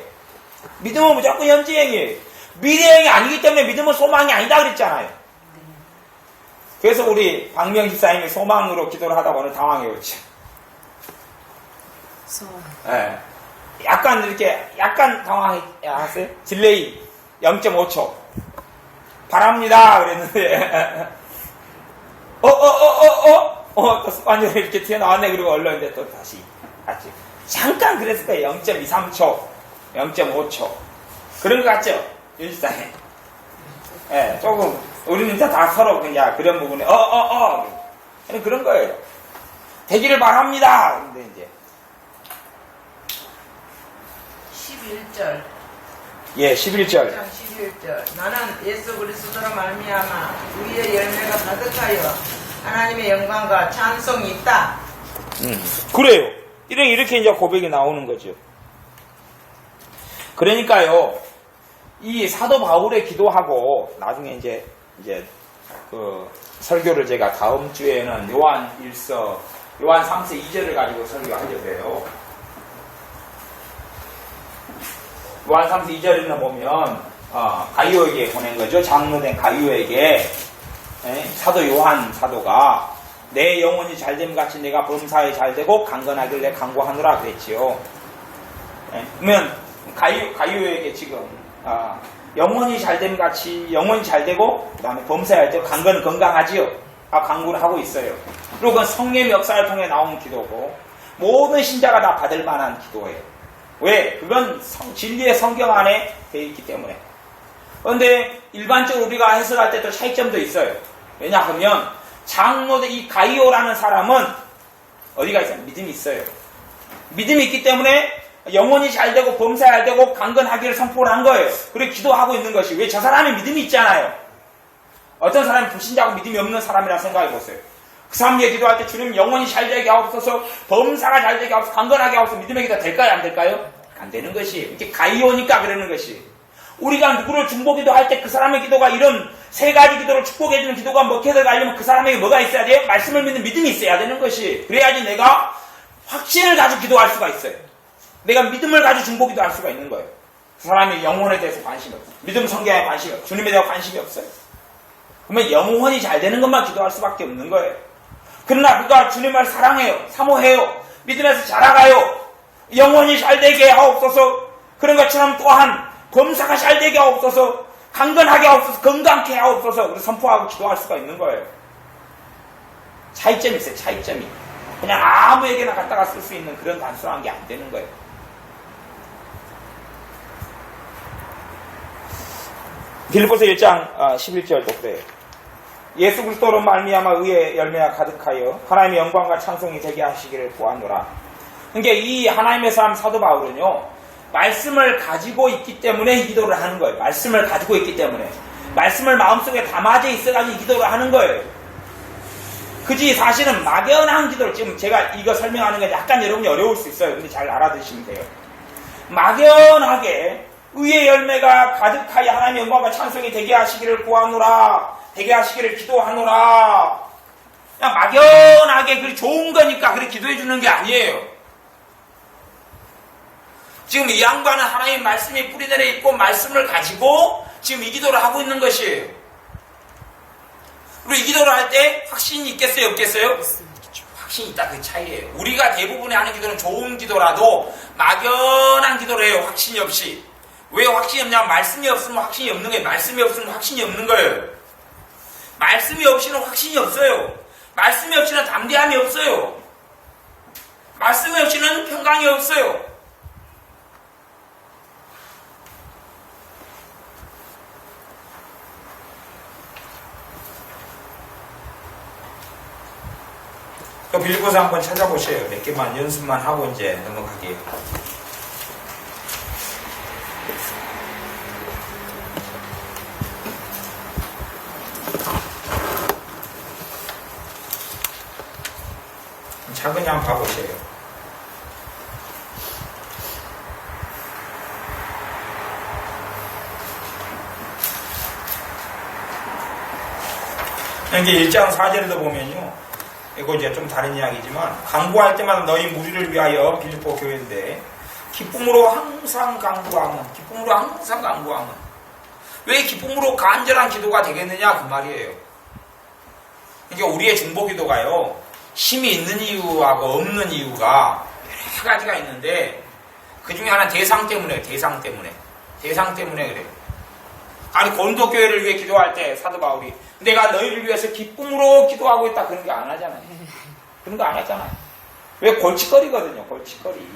미래형이 아니기 때문에 믿음은 소망이 아니다 그랬잖아요. 그래서 우리 박명 집사님이 소망으로 기도를 하다 보니 당황해요. 네. 약간 당황했어요. 딜레이 0.5초 바랍니다 그랬는데 또 습관적으로 이렇게 튀어나왔네. 그리고 얼른 이제 또 다시 같이 잠깐 그랬을 거예요. 0.23초 0.5초 그런 것 같죠 윤지사님? 예, 조금 우리는 다 서로 그냥 그런 부분에 그런 거예요. 되기를 바랍니다. 근데 이제 11절. 예, 11절. 11절. 나는 예수 그리스도로 말미암아 위의 열매가 가득하여 하나님의 영광과 찬송이 있다. 그래요. 이렇게 이제 고백이 나오는 거죠. 그러니까요, 이 사도 바울의 기도하고 나중에 이제 그 설교를 제가 다음 주에는 요한 3서 2절을 가지고 설교하게 돼요. 요한 3서 2절에는 보면 가이오에게 보낸 거죠. 장로된 가이오에게 사도 요한 사도가 내 영혼이 잘됨 같이 내가 범사에 잘되고 강건하길래 강구하노라 그랬지요. 그러면 가이오에게 지금 영혼이 잘됨 같이 영혼이 잘되고 그 다음에 범사에 잘되고 강건은 건강하지요. 강구를 하고 있어요. 그리고 그건 성령의 역사를 통해 나온 기도고 모든 신자가 다 받을 만한 기도예요. 왜? 그건 진리의 성경 안에 되어 있기 때문에. 그런데 일반적으로 우리가 해석할 때 또 차이점도 있어요. 왜냐하면 장로된 이 가이오라는 사람은 어디가 있어요? 믿음이 있어요. 믿음이 있기 때문에 영혼이 잘되고 범사에 잘되고 강건하기를 선포를 한 거예요. 그리고 기도하고 있는 것이 왜? 저 사람이 믿음이 있잖아요. 어떤 사람이 불신자고 믿음이 없는 사람이라 생각해 보세요. 그 사람이 기도할 때 주님 영혼이 잘되게 하옵소서, 범사가 잘되게 하옵소서, 강건하게 하옵소서. 믿음의 기도 될까요? 안 될까요? 안 되는 것이 이렇게 가이오니까 그러는 것이. 우리가 누구를 중보기도 할 때 그 사람의 기도가 이런 세 가지 기도를 축복해주는 기도가 먹혀서 가려면 그 사람에게 뭐가 있어야 돼요? 말씀을 믿는 믿음이 있어야 되는 것이. 그래야지 내가 확신을 가지고 기도할 수가 있어요. 내가 믿음을 가지고 중보기도 할 수가 있는 거예요. 그 사람이 영혼에 대해서 관심이 없어요. 믿음 성경에 관심이 없어요. 주님에 대한 관심이 없어요. 그러면 영혼이 잘 되는 것만 기도할 수밖에 없는 거예요. 그러나 그가 주님을 사랑해요. 사모해요. 믿음에서 자라가요. 영혼이 잘 되게 하옵소서. 그런 것처럼 또한 범사가 잘 되게 하옵소서. 강건하게 하옵소서. 건강케 하옵소서. 그래서 선포하고 기도할 수가 있는 거예요. 차이점이 있어요. 차이점이. 그냥 아무에게나 갖다가 쓸 수 있는 그런 단순한 게 안 되는 거예요. 빌립보서 1장 11절도 그래요. 예수 그리스도로 말미암아 의의 열매가 가득하여 하나님의 영광과 찬송이 되게 하시기를 구하노라. 그러니까 이 하나님의 사람 사도 바울은요, 말씀을 가지고 있기 때문에 기도를 하는 거예요. 말씀을 가지고 있기 때문에. 말씀을 마음속에 담아져 있어가지고 기도를 하는 거예요. 그지 사실은 막연한 기도를 지금 제가 이거 설명하는 게 약간 여러분이 어려울 수 있어요. 근데 잘 알아두시면 돼요. 막연하게 의의 열매가 가득하여 하나님의 영광과 찬송이 되게 하시기를 구하노라, 되게 하시기를 기도하노라. 그냥 막연하게 그 좋은 거니까 그렇게 기도해 주는 게 아니에요. 지금 이 양반은 하나님의 말씀이 뿌리내려 있고 말씀을 가지고 지금 이 기도를 하고 있는 것이에요. 그리고 이 기도를 할 때 확신이 있겠어요, 없겠어요? 확신이 있다, 그 차이예요. 우리가 대부분의 하는 기도는 좋은 기도라도 막연한 기도를 해요, 확신이 없이. 왜 확신이 없냐면 말씀이 없으면 확신이 없는 거예요. 말씀이 없으면 확신이 없는 거예요. 말씀이 없이는 확신이 없어요. 말씀이 없이는 담대함이 없어요. 말씀이 없이는 평강이 없어요. 그 빌립보서 한번 찾아보세요. 몇 개만 연습만 하고 이제 넘어가게요. 차근히 한번 봐보세요. 이제 1장 4절에도 보면요. 이거 이제 좀 다른 이야기지만, 강구할 때마다 너희 무리를 위하여 빌립보 교회인데, 기쁨으로 항상 강구하면, 기쁨으로 항상 강구하면. 왜 기쁨으로 간절한 기도가 되겠느냐? 그 말이에요. 그러니까 우리의 중보 기도가요, 힘이 있는 이유하고 없는 이유가 여러 가지가 있는데, 그 중에 하나는 대상 때문에, 대상 때문에 그래요. 아니, 고린도 교회를 위해 기도할 때 사도 바울이 내가 너희를 위해서 기쁨으로 기도하고 있다 그런 거 안 하잖아요. 그런 거 안 하잖아요. 왜? 골칫거리거든요, 골칫거리.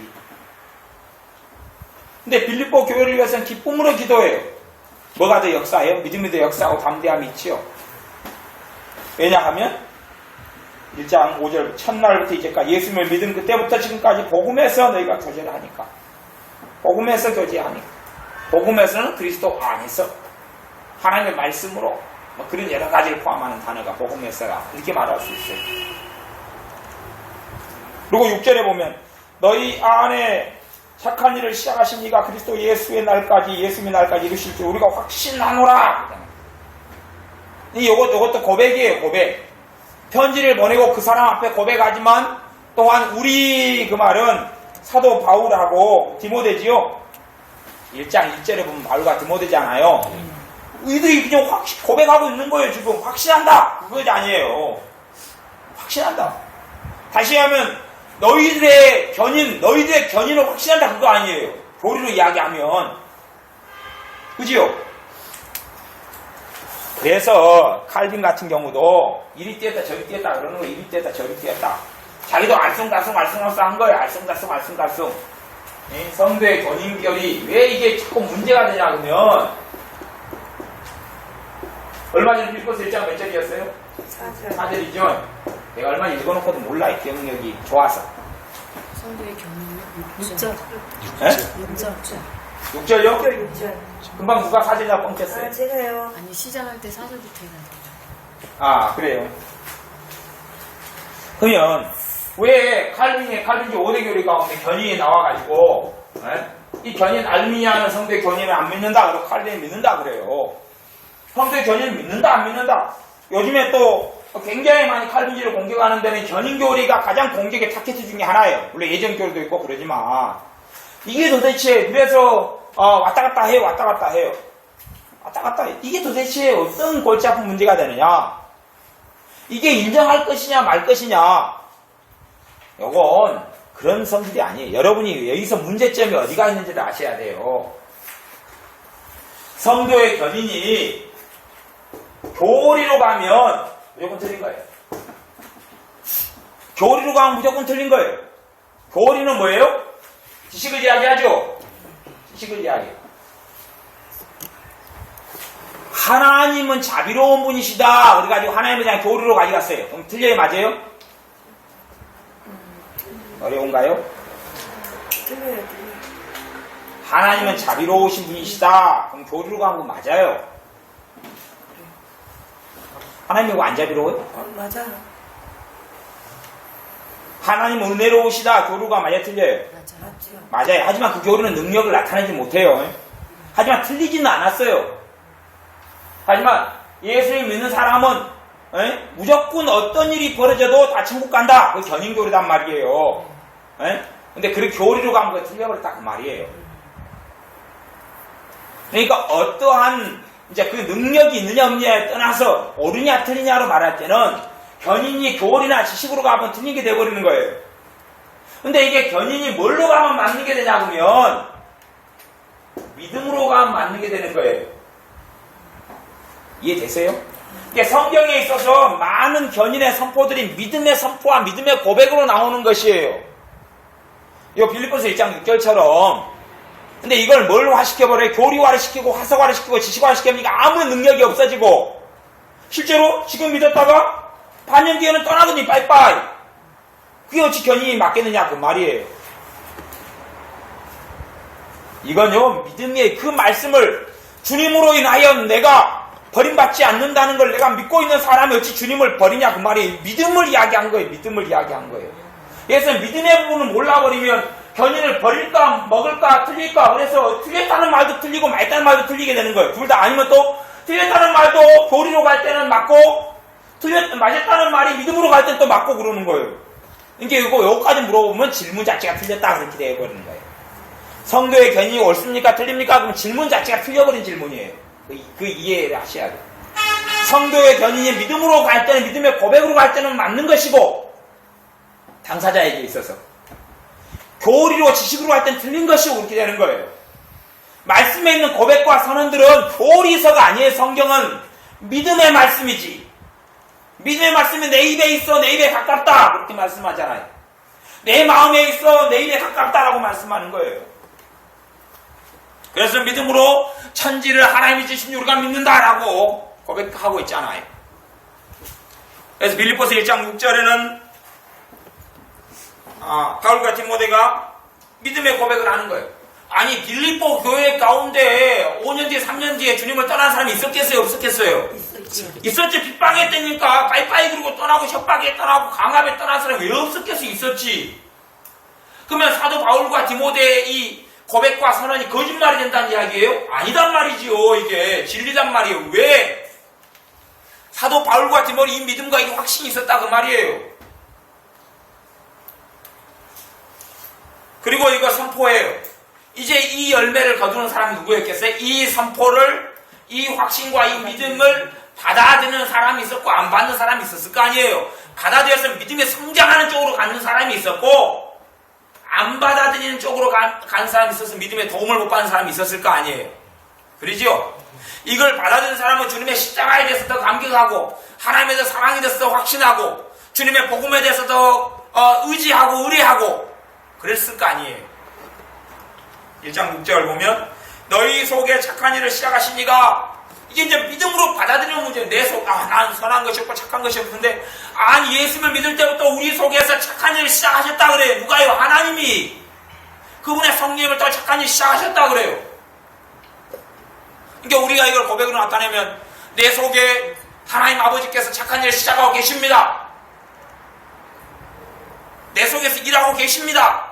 근데 빌립보 교회를 위해서는 기쁨으로 기도해요. 뭐가 더 역사해요? 믿음이 더 역사하고 담대함이 있지요. 왜냐하면 1장 5절 첫날부터 이제까지 예수님을 믿은 그때부터 지금까지 복음에서 너희가 교제를 하니까, 복음에서 교제하니까, 복음에서는 그리스도 안에서 하나님의 말씀으로 뭐 그런 여러 가지를 포함하는 단어가 복음에서라 이렇게 말할 수 있어요. 그리고 6절에 보면 너희 안에 착한 일을 시작하신 이가 그리스도 예수의 날까지, 예수님의 날까지 이루실 줄 우리가 확신하노라. 이것도 고백이에요, 고백. 편지를 보내고 그 사람 앞에 고백하지만 또한 우리 그 말은 사도 바울하고 디모데지요. 1장 1절에 보면 바울과 디모데잖아요. 이들이 그냥 고백하고 있는 거예요, 지금. 확신한다! 그것이 아니에요. 확신한다. 다시 하면, 너희들의 견인을 확신한다, 그거 아니에요. 교리로 이야기하면. 그지요? 그래서, 칼빈 같은 경우도, 이리 뛰었다, 저리 뛰었다, 그러는 거, 이리 뛰었다, 저리 뛰었다. 자기도 알쏭달쏭 한 거예요. 알쏭달쏭. 성도의 견인결이, 왜 이게 자꾸 문제가 되냐, 그러면, 얼마 전에 빌립보서 1장 몇 절이었어요? 4절이죠. 내가 얼마 읽어놓고도 몰라, 이 기억력이 좋아서. 성도의 견인은 6절. 6절요? 6절. 금방 누가 4절이나 뻥쳤어요? 아, 제가요. 아니, 시작할 때 4절부터 해야 돼요. 아, 그래요. 그러면, 왜 칼빈이 5대 교리 가운데 견인이 나와가지고, 이 견인 알미니아는 성도의 견인을 안 믿는다, 그리고 칼빈이 믿는다, 그래요. 성도의 견인을 믿는다, 안 믿는다? 요즘에 또 굉장히 많이 칼빈주의를 공격하는 데는 견인교리가 가장 공격의 타겟 중에 하나예요. 물론 예전교리도 있고 그러지만. 이게 도대체, 그래서, 왔다 갔다 해요. 이게 도대체 어떤 골치 아픈 문제가 되느냐? 이게 인정할 것이냐, 말 것이냐? 요건 그런 성질이 아니에요. 여러분이 여기서 문제점이 어디가 있는지를 아셔야 돼요. 성도의 견인이 교리로 가면 무조건 틀린 거예요. 교리로 가면 무조건 틀린 거예요. 교리는 뭐예요? 지식을 이야기하죠. 지식을 이야기해요. 하나님은 자비로운 분이시다. 그래가지고 하나님에 대한 교리로 가져갔어요. 그럼 틀려요, 맞아요? 어려운가요? 틀려요. 하나님은 자비로우신 분이시다. 그럼 교리로 가는 건 맞아요. 하나님 이거 안 자비로워요? 맞아요. 하나님 은혜로우시다 교류가 맞아요, 틀려요? 맞아. 맞죠. 맞아요. 하지만 그 교류는 능력을 나타내지 못해요. 하지만 틀리지는 않았어요. 하지만 예수를 믿는 사람은 무조건 어떤 일이 벌어져도 다 천국 간다. 그 견인교류단 말이에요. 근데 그 교리로 가면 그거 틀려버렸다 그 말이에요. 그러니까 어떠한 이제 그 능력이 있느냐 없느냐에 떠나서 옳으냐 틀리냐로 말할 때는 견인이 교리나 지식으로 가면 틀리게 돼버리는 거예요. 근데 이게 견인이 뭘로 가면 맞는 게 되냐 그러면 믿음으로 가면 맞는 게 되는 거예요. 이해되세요? 이게 성경에 있어서 많은 견인의 선포들이 믿음의 선포와 믿음의 고백으로 나오는 것이에요. 이 빌립보서 1장 6절처럼. 근데 이걸 뭘로 화시켜버려요? 교리화를 시키고 화석화를 시키고 지식화를 시키니까 아무 능력이 없어지고 실제로 지금 믿었다가 반년 뒤에는 떠나더니 빠이빠이. 그게 어찌 견인이 맞겠느냐 그 말이에요. 이건요 믿음의 그 말씀을 주님으로 인하여 내가 버림받지 않는다는 걸 내가 믿고 있는 사람이 어찌 주님을 버리냐 그 말이에요. 믿음을 이야기한 거예요. 믿음을 이야기한 거예요. 그래서 믿음의 부분을 몰라버리면 견인을 버릴까 먹을까 틀릴까 그래서 틀렸다는 말도 틀리고 맞다는 말도 틀리게 되는 거예요. 둘 다. 아니면 또 틀렸다는 말도 교리로 갈 때는 맞고 맞았다는 말이 믿음으로 갈 때는 또 맞고 그러는 거예요. 이게 이거 여기까지 물어보면 질문 자체가 틀렸다 그렇게 되어버리는 거예요. 성도의 견인이 옳습니까 틀립니까? 그럼 질문 자체가 틀려버린 질문이에요. 그 이해를 하셔야 돼요. 성도의 견인이 믿음으로 갈 때는 믿음의 고백으로 갈 때는 맞는 것이고 당사자에게 있어서 교리로 지식으로 갈 때는 틀린 것이고 그렇게 되는 거예요. 말씀에 있는 고백과 선언들은 교리서가 아니에요. 성경은 믿음의 말씀이지. 믿음의 말씀이 내 입에 있어 내 입에 가깝다 그렇게 말씀하잖아요. 내 마음에 있어 내 입에 가깝다라고 말씀하는 거예요. 그래서 믿음으로 천지를 하나님이 주신 우리가 믿는다라고 고백하고 있잖아요. 그래서 빌립보서 1장 6절에는 바울과 디모데가 믿음의 고백을 하는 거예요. 아니 빌립보 교회 가운데 5년 뒤에 3년 뒤에 주님을 떠난 사람이 있었겠어요? 없었겠어요? 있었지. 빗방했다니까 빠이빠이 그러고 떠나고 협박에 떠나고 강압에 떠난 사람이 왜 없었겠어? 있었지. 그러면 사도 바울과 디모데의 이 고백과 선언이 거짓말이 된다는 이야기예요? 아니단 말이지요. 이게 진리단 말이에요. 왜? 사도 바울과 디모데 이 믿음과 이 확신이 있었다 그 말이에요. 그리고 이거 선포해요. 이제 이 열매를 거두는 사람이 누구였겠어요? 이 선포를, 이 확신과 이 믿음을 받아들이는 사람이 있었고 안 받는 사람이 있었을 거 아니에요. 받아들여서 믿음에 성장하는 쪽으로 가는 사람이 있었고 안 받아들이는 쪽으로 간 사람이 있어서 믿음에 도움을 못 받는 사람이 있었을 거 아니에요. 그러죠? 이걸 받아들이는 사람은 주님의 십자가에 대해서 더 감격하고 하나님에 대해서 사랑에 대해서 더 확신하고 주님의 복음에 대해서 더 의지하고 의뢰하고 그랬을 거 아니에요. 1장 6절 보면 너희 속에 착한 일을 시작하신 이가 이게 이제 믿음으로 받아들이는 문제예요. 내 속, 난 선한 것이 없고 착한 것이 없는데 아니 예수를 믿을 때부터 우리 속에서 착한 일을 시작하셨다 그래요. 누가요? 하나님이 그분의 성령을 또 착한 일 시작하셨다 그래요. 그러니까 우리가 이걸 고백으로 나타내면 내 속에 하나님 아버지께서 착한 일을 시작하고 계십니다. 내 속에서 일하고 계십니다.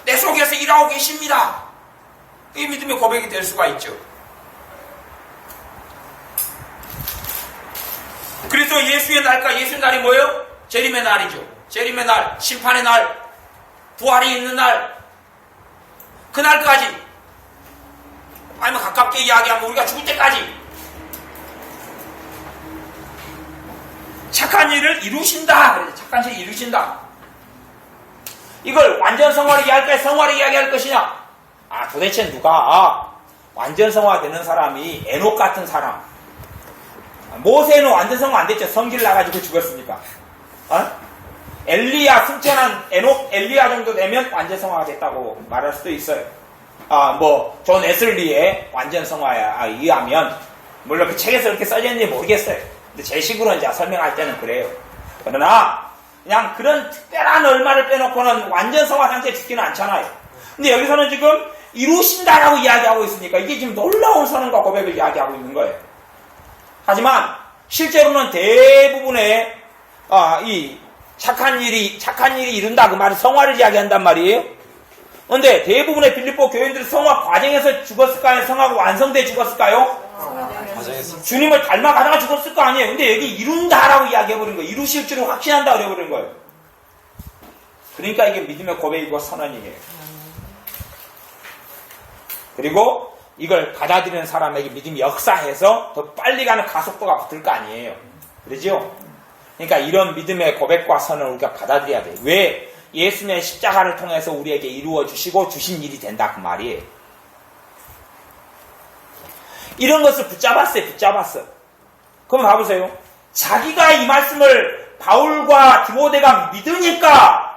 내 속에서 일하고 계십니다. 이 믿음의 고백이 될 수가 있죠. 그래서 예수의 날과 예수의 날이 뭐예요? 재림의 날이죠. 재림의 날, 심판의 날, 부활이 있는 날, 그날까지 아니면 가깝게 이야기하면 우리가 죽을 때까지 착한 일을 이루신다. 착한 일을 이루신다. 이걸 완전 성화를 이야기할까요? 성화를 이야기할 것이냐? 도대체 누가 완전 성화되는 사람이 에녹 같은 사람. 모세는 완전 성화 안 됐죠. 성길 나가지고 죽었으니까. 엘리야 승천한 에녹 엘리야 정도 되면 완전 성화가 됐다고 말할 수도 있어요. 존 에슬리의 완전 성화에 의하면 물론 그 책에서 그렇게 써져 있는지 모르겠어요. 근데 제 식으로 이제 설명할 때는 그래요. 그러나 그냥 그런 특별한 얼마를 빼놓고는 완전 성화 상태에 죽지는 않잖아요. 근데 여기서는 지금 이루신다라고 이야기하고 있으니까 이게 지금 놀라운 선언과 고백을 이야기하고 있는 거예요. 하지만 실제로는 대부분의 이 착한 일이 이룬다 그 말은 성화를 이야기한단 말이에요. 근데 대부분의 빌립보 교인들이 성화 과정에서 죽었을까요? 성화가 완성돼 죽었을까요? 주님을 닮아가다가 죽었을 거 아니에요. 근데 여기 이룬다라고 이야기해버린 거예요. 이루실 줄을 확신한다 그래버린 거예요. 그러니까 이게 믿음의 고백이고 선언이에요. 그리고 이걸 받아들이는 사람에게 믿음이 역사해서 더 빨리 가는 가속도가 붙을 거 아니에요. 그러죠? 그러니까 이런 믿음의 고백과 선언을 우리가 받아들여야 돼요. 왜? 예수님의 십자가를 통해서 우리에게 이루어 주시고 주신 일이 된다 그 말이에요. 이런 것을 붙잡았어. 그럼 봐보세요. 자기가 이 말씀을 바울과 디모데가 믿으니까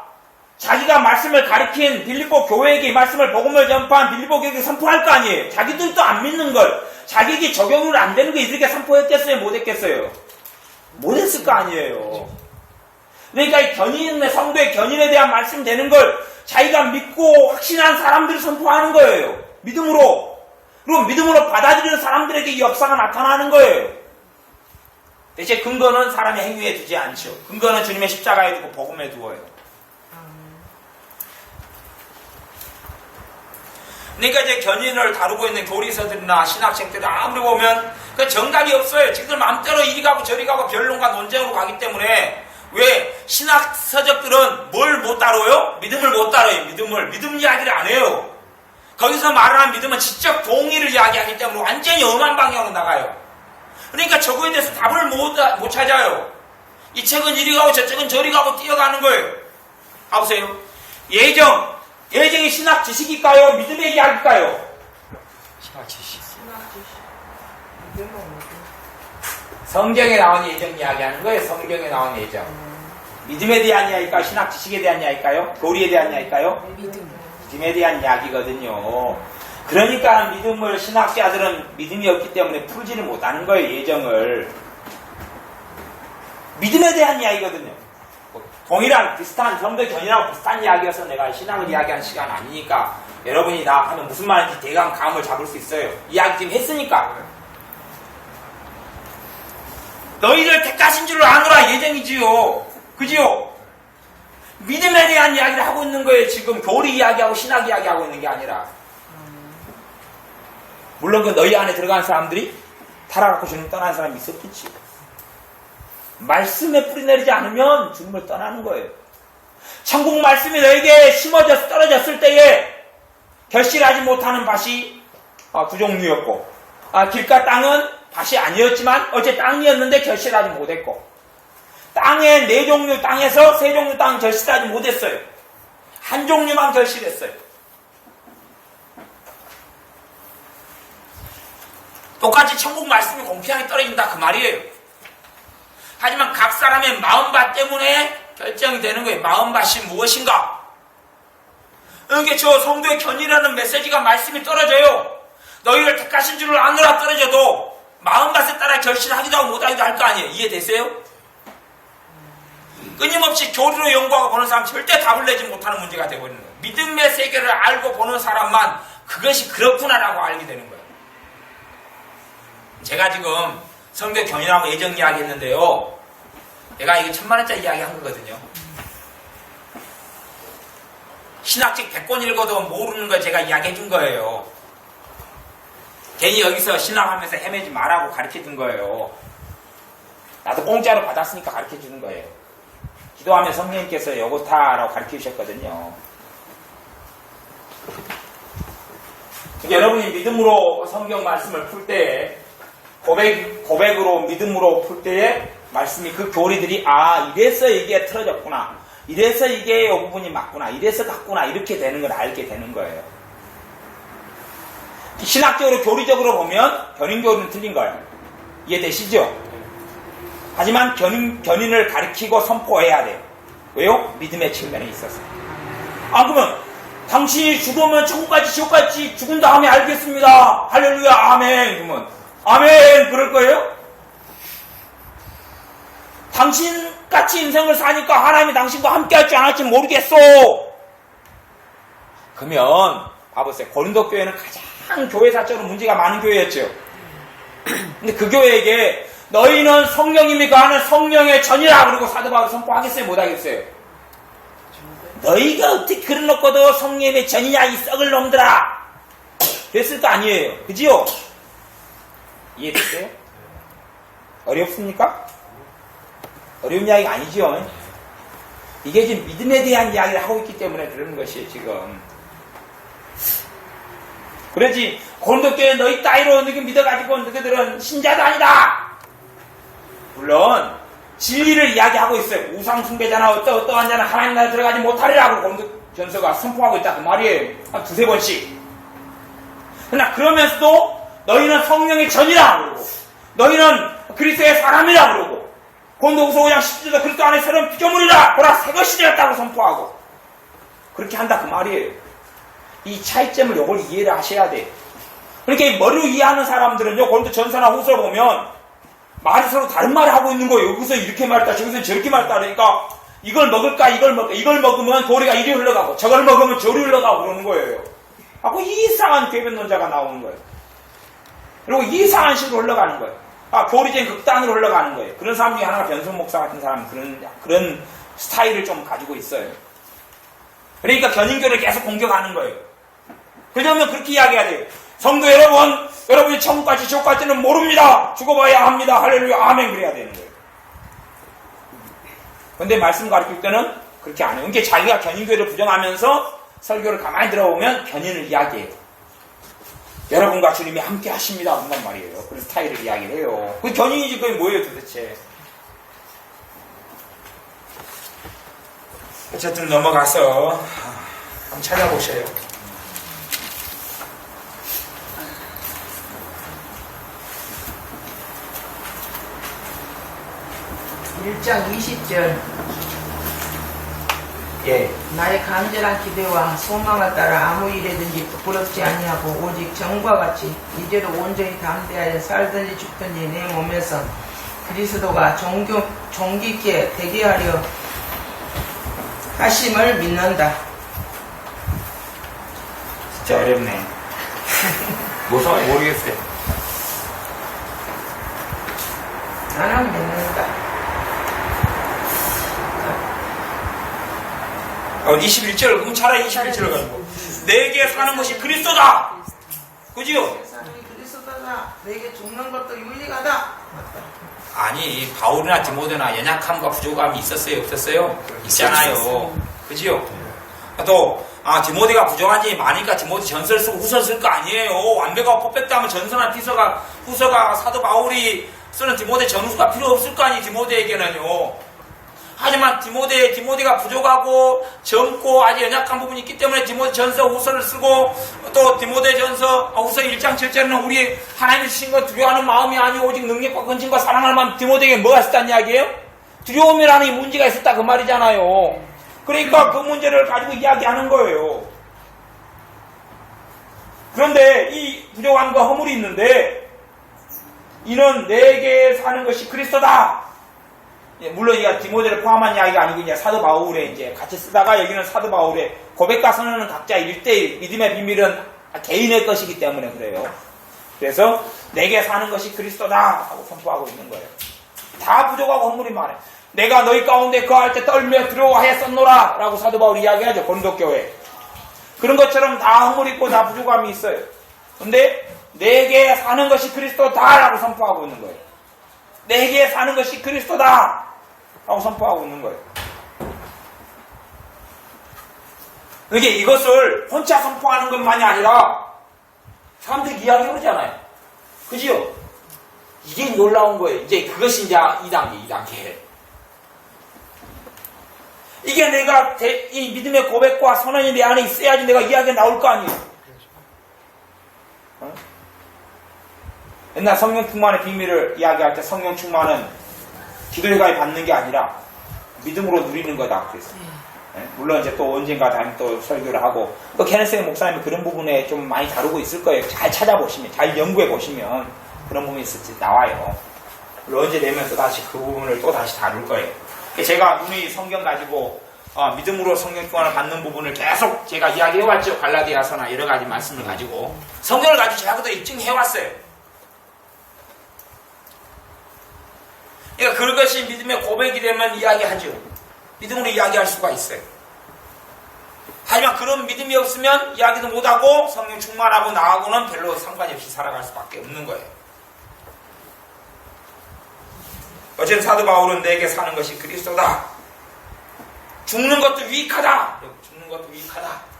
자기가 말씀을 가르친 빌립보 교회에게 이 말씀을 복음을 전파한 빌립보 교회에게 선포할 거 아니에요. 자기들도 안 믿는 걸 자기에게 적용을 안 되는 거 이들에게 선포했겠어요? 못했겠어요? 못했을 거 아니에요. 그러니까 이 견인의 성도의 견인에 대한 말씀 되는 걸 자기가 믿고 확신한 사람들이 선포하는 거예요. 믿음으로. 그리고 믿음으로 받아들이는 사람들에게 이 역사가 나타나는 거예요. 대체 근거는 사람의 행위에 두지 않죠. 근거는 주님의 십자가에 두고 복음에 두어요. 그러니까 이제 견인을 다루고 있는 교리서들이나 신학책들이 아무리 보면 그 정답이 없어요. 지들 마음대로 이리 가고 저리 가고 변론과 논쟁으로 가기 때문에 왜 신학 서적들은 뭘 못 다뤄요? 믿음을 못 다뤄요. 믿음 이야기를 안 해요. 거기서 말하는 믿음은 지적 동의를 이야기하기 때문에 완전히 엄한 방향으로 나가요. 그러니까 저거에 대해서 답을 못 찾아요. 이 책은 이리 가고 저책은 저리 가고 뛰어가는 거예요. 봐보세요. 예정이 신학 지식일까요? 믿음의 이야기일까요? 신학 지식. 성경에 나온 예정 이야기하는 거예요. 성경에 나온 예정. 믿음에 대한 이야기일까요? 신학 지식에 대한 이야기일까요? 교리에 대한 이야기일까요? 믿음에 대한 이야기거든요. 그러니까 믿음을 신학자들은 믿음이 없기 때문에 풀지를 못하는 거예요. 예정을. 믿음에 대한 이야기거든요. 동일한 비슷한 성도 견이라고 비슷한 이야기여서 내가 신학을 이야기하는 시간 아니니까 여러분이 나 하면 무슨 말인지 대강 감을 잡을 수 있어요. 이야기 지금 했으니까. 너희를 택하신 줄을 아노라 예정이지요. 그지요? 믿음에 대한 이야기를 하고 있는 거예요. 지금 교리 이야기하고 신학 이야기하고 있는 게 아니라. 물론 그 너희 안에 들어간 사람들이 타락하고 주님 떠나는 사람이 있었겠지. 말씀에 뿌리 내리지 않으면 주님을 떠나는 거예요. 천국 말씀이 너에게 심어져 떨어졌을 때에 결실하지 못하는 밭이 두 종류였고 길가 땅은 밭이 아니었지만 어째 땅이었는데 결실하지 못했고 땅의 4종류 땅에서 3종류 땅은 결실하지 못했어요. 한 종류만 결실했어요. 똑같이 천국 말씀이 공평하게 떨어진다 그 말이에요. 하지만 각 사람의 마음밭 때문에 결정이 되는 거예요. 마음밭이 무엇인가? 이게 저 성도의 견이라는 메시지가 말씀이 떨어져요. 너희를 택하신 줄을 아노라 떨어져도 마음밭에 따라 결실하기도 하고 못하기도 할 거 아니에요. 이해되세요? 끊임없이 교리로 연구하고 보는 사람 절대 답을 내지 못하는 문제가 되어버리는 거예요. 믿음의 세계를 알고 보는 사람만 그것이 그렇구나라고 알게 되는 거예요. 제가 지금 성도 견인하고 예정 이야기 했는데요. 내가 이게 1000만원짜리 이야기 한 거거든요. 신학책 100권 읽어도 모르는 거 제가 이야기 해준 거예요. 괜히 여기서 신학하면서 헤매지 말라고 가르쳐 준 거예요. 나도 공짜로 받았으니까 가르쳐 주는 거예요. 기도하면 성령님께서 요거타라고 가르쳐 주셨거든요. 여러분이 믿음으로 성경 말씀을 풀 때에 고백으로 믿음으로 풀 때에 말씀이 그 교리들이 이래서 이게 틀어졌구나, 이래서 이게 이 부분이 맞구나, 이래서 같구나 이렇게 되는 걸 알게 되는 거예요. 신학적으로 교리적으로 보면 견인교리는 틀린 거예요. 이해되시죠? 하지만 견인을 가르치고 선포해야 돼요. 왜요? 믿음의 측면에 있어서. 그러면 당신이 죽으면 천국까지 지옥까지 죽은 다음에 알겠습니다. 할렐루야 아멘. 그러면 아멘 그럴 거예요? 당신같이 인생을 사니까 하나님이 당신과 함께 할지 안 할지 모르겠어. 그러면 봐보세요. 고린도 교회는 가장 교회사적으로 문제가 많은 교회였죠. 근데 그 교회에게 너희는 성령님이 거하는 성령의 전이라 그러고 사도 바울이 선포하겠어요? 못하겠어요? 너희가 어떻게 그래놓고도 성령의 전이냐 이 썩을 놈들아 그랬을 거 아니에요. 그지요? 이해됐어요? 어렵습니까? 어려운 이야기가 아니죠. 이게 지금 믿음에 대한 이야기를 하고 있기 때문에 그러는 것이에요, 지금. 그러지, 고린도교회 너희 따위로 너희 믿어가지고 너희들은 신자도 아니다! 물론, 진리를 이야기하고 있어요. 우상숭배자나 어떠한 자는 하나님 나라에 들어가지 못하리라고 고린도전서가 선포하고 있다. 그 말이에요. 한 두세 번씩. 그러나 그러면서도 너희는 성령의 전이라 그러고, 너희는 그리스도의 사람이라 그러고, 고린도후서 5장 17절도 그리스도 안에 새로운 피조물이라 보라 새 것이 되었다고 선포하고 그렇게 한다 그 말이에요. 이 차이점을 요걸 이해를 하셔야 돼요. 그러니까 머리로 이해하는 사람들은요 고린도 전서나 후서를 보면 말이 서로 다른 말을 하고 있는 거예요. 여기서 이렇게 말했다 저기서 저렇게 말했다 그러니까 이걸 먹을까 이걸 먹으면 도리가 이리 흘러가고 저걸 먹으면 저리 흘러가고 그러는 거예요. 하고 이상한 궤변론자가 나오는 거예요. 그리고 이상한 식으로 흘러가는 거예요. 교리적인 극단으로 흘러가는 거예요. 그런 사람 중에 하나가 변성 목사 같은 사람은 그런 스타일을 좀 가지고 있어요. 그러니까 견인교를 계속 공격하는 거예요. 그러면 그렇게 이야기해야 돼요. 성도 여러분, 여러분이 천국 갈지 지옥 갈지는 모릅니다. 죽어봐야 합니다. 할렐루야, 아멘. 그래야 되는 거예요. 근데 말씀 가르칠 때는 그렇게 안 해요. 그러니까 자기가 견인교를 부정하면서 설교를 가만히 들어보면 견인을 이야기해요. 여러분과 주님이 함께 하십니다. 한단 말이에요. 그런 스타일을 이야기를 해요. 그 견인이지 그게 뭐예요 도대체. 어쨌든 넘어가서 한번 찾아보세요. (1장 20절) 예. 나의 간절한 기대와 소망을 따라 아무 일에든지 부끄럽지 아니하고 오직 정과 같이 이제로 온전히 담대하여 살든지 죽든지 내 몸에서 그리스도가 존귀케 되게 하려 하심을 믿는다. 진짜 어렵네. 모르겠어요. 나는 믿는다. 21절, 그럼 차라리 21절을 가지고. 내게 사는 것이 그리스도다! 그지요? 세상이 그리스도다. 내게 죽는 것도 윤리가다. 맞다. 아니, 바울이나 디모데나 연약함과 부족함이 있었어요? 없었어요? 있잖아요. 그지요? 또, 디모데가 부족한지 많으니까 디모데 전서를 쓰고 후서를 쓸 거 아니에요. 완벽하고 퍼펙트하면 전서나 후서가 사도 바울이 쓰는 디모데 전후가 필요 없을 거 아니에요, 디모데에게는요. 하지만 디모데가 부족하고 젊고 아주 연약한 부분이 있기 때문에 디모데 전서 후서를 쓰고 또 디모데 전서 후서 1장 7절에는 우리 하나님이 주신 것 두려워하는 마음이 아니고 오직 능력과 근심과 사랑할 마음 디모데에게 뭐가 있었다는 이야기예요? 두려움이라는 이 문제가 있었다 그 말이잖아요. 그러니까 그 문제를 가지고 이야기하는 거예요. 그런데 이 부족함과 허물이 있는데 이는 내게 사는 것이 그리스도다. 물론 이게 디모데를 포함한 이야기가 아니고 이제 사도 바울에 이제 같이 쓰다가 여기는 사도 바울의 고백과 선언은 각자 1대1 믿음의 비밀은 개인의 것이기 때문에 그래요. 그래서 내게 사는 것이 그리스도다 하고 선포하고 있는 거예요. 다 부족하고 허물이 많아요. 내가 너희 가운데 거할 때 떨며 두려워하였었노라 라고 사도 바울이 이야기하죠. 고린도교회. 그런 것처럼 다 허물이 있고 다 부족함이 있어요. 근데 내게 사는 것이 그리스도다 라고 선포하고 있는 거예요. 내게 사는 것이 그리스도다 라고 선포하고 있는 거예요. 그러니까 이것을 혼자 선포하는 것만이 아니라 사람들이 이야기해보잖아요. 그지요? 이게 놀라운 거예요. 이제 그것이 이제 2단계. 이게 내가 이 믿음의 고백과 선언이 내 안에 있어야지 내가 이야기가 나올 거 아니에요. 어? 옛날 성령 충만의 비밀을 이야기할 때 성령 충만은 기도회가에 받는 게 아니라 믿음으로 누리는 거다 그랬어요. 물론 이제 또 언젠가 다음에 또 설교를 하고 또 케네스 목사님이 그런 부분에 좀 많이 다루고 있을 거예요. 잘 찾아보시면 잘 연구해 보시면 그런 부분이 있을지 나와요. 그리고 언제 되면 또 다시 그 부분을 또 다시 다룰 거예요. 제가 눈이 성경 가지고 믿음으로 성령 충만을 받는 부분을 계속 제가 이야기해왔죠. 갈라디아서나 여러 가지 말씀을 가지고 성경을 가지고 제가 그도 입증해왔어요. 그러니까 그것이 믿음의 고백이 되면 이야기하죠. 믿음으로 이야기할 수가 있어요. 하지만 그런 믿음이 없으면 이야기도 못하고 성령 충만하고 나하고는 별로 상관이 없이 살아갈 수밖에 없는 거예요. 어쨌든 사도 바울은 내게 사는 것이 그리스도다. 죽는 것도 유익하다. 죽는 것도 유익하다.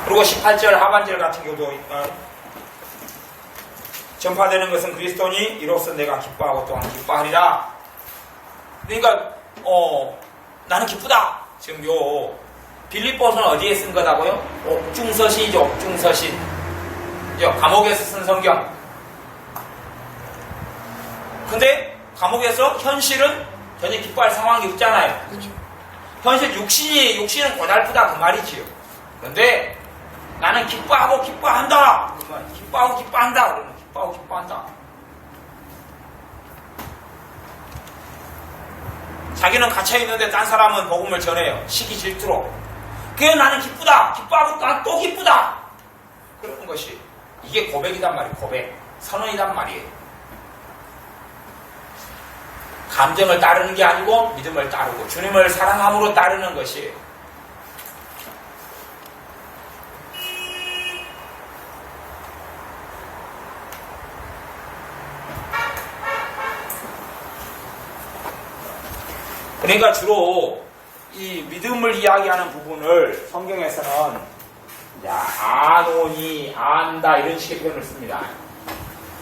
그리고 18절 하반절 같은 경우도 전파되는 것은 그리스도니 이로써 내가 기뻐하고 또한 기뻐하리라. 그러니까 나는 기쁘다. 지금 요 빌립보서는 어디에 쓴 거다고요? 옥중서신이죠. 옥중서신. 감옥에서 쓴 성경. 근데 감옥에서 현실은 전혀 기뻐할 상황이 없잖아요. 현실 육신은 고달프다 그 말이지요. 그런데 나는 기뻐하고 기뻐한다. 기뻐하고 기뻐한다. 그러면 기뻐하고 기뻐한다. 자기는 갇혀있는데 딴 사람은 복음을 전해요. 시기 질투로. 그래 나는 기쁘다. 기뻐하고 난 또 기쁘다. 그러는 것이 이게 고백이단 말이에요. 고백. 선언이단 말이에요. 감정을 따르는 게 아니고 믿음을 따르고 주님을 사랑함으로 따르는 것이에요. 그러니까 주로 이 믿음을 이야기하는 부분을 성경에서는 아노니, 안다 이런 식의 표현을 씁니다.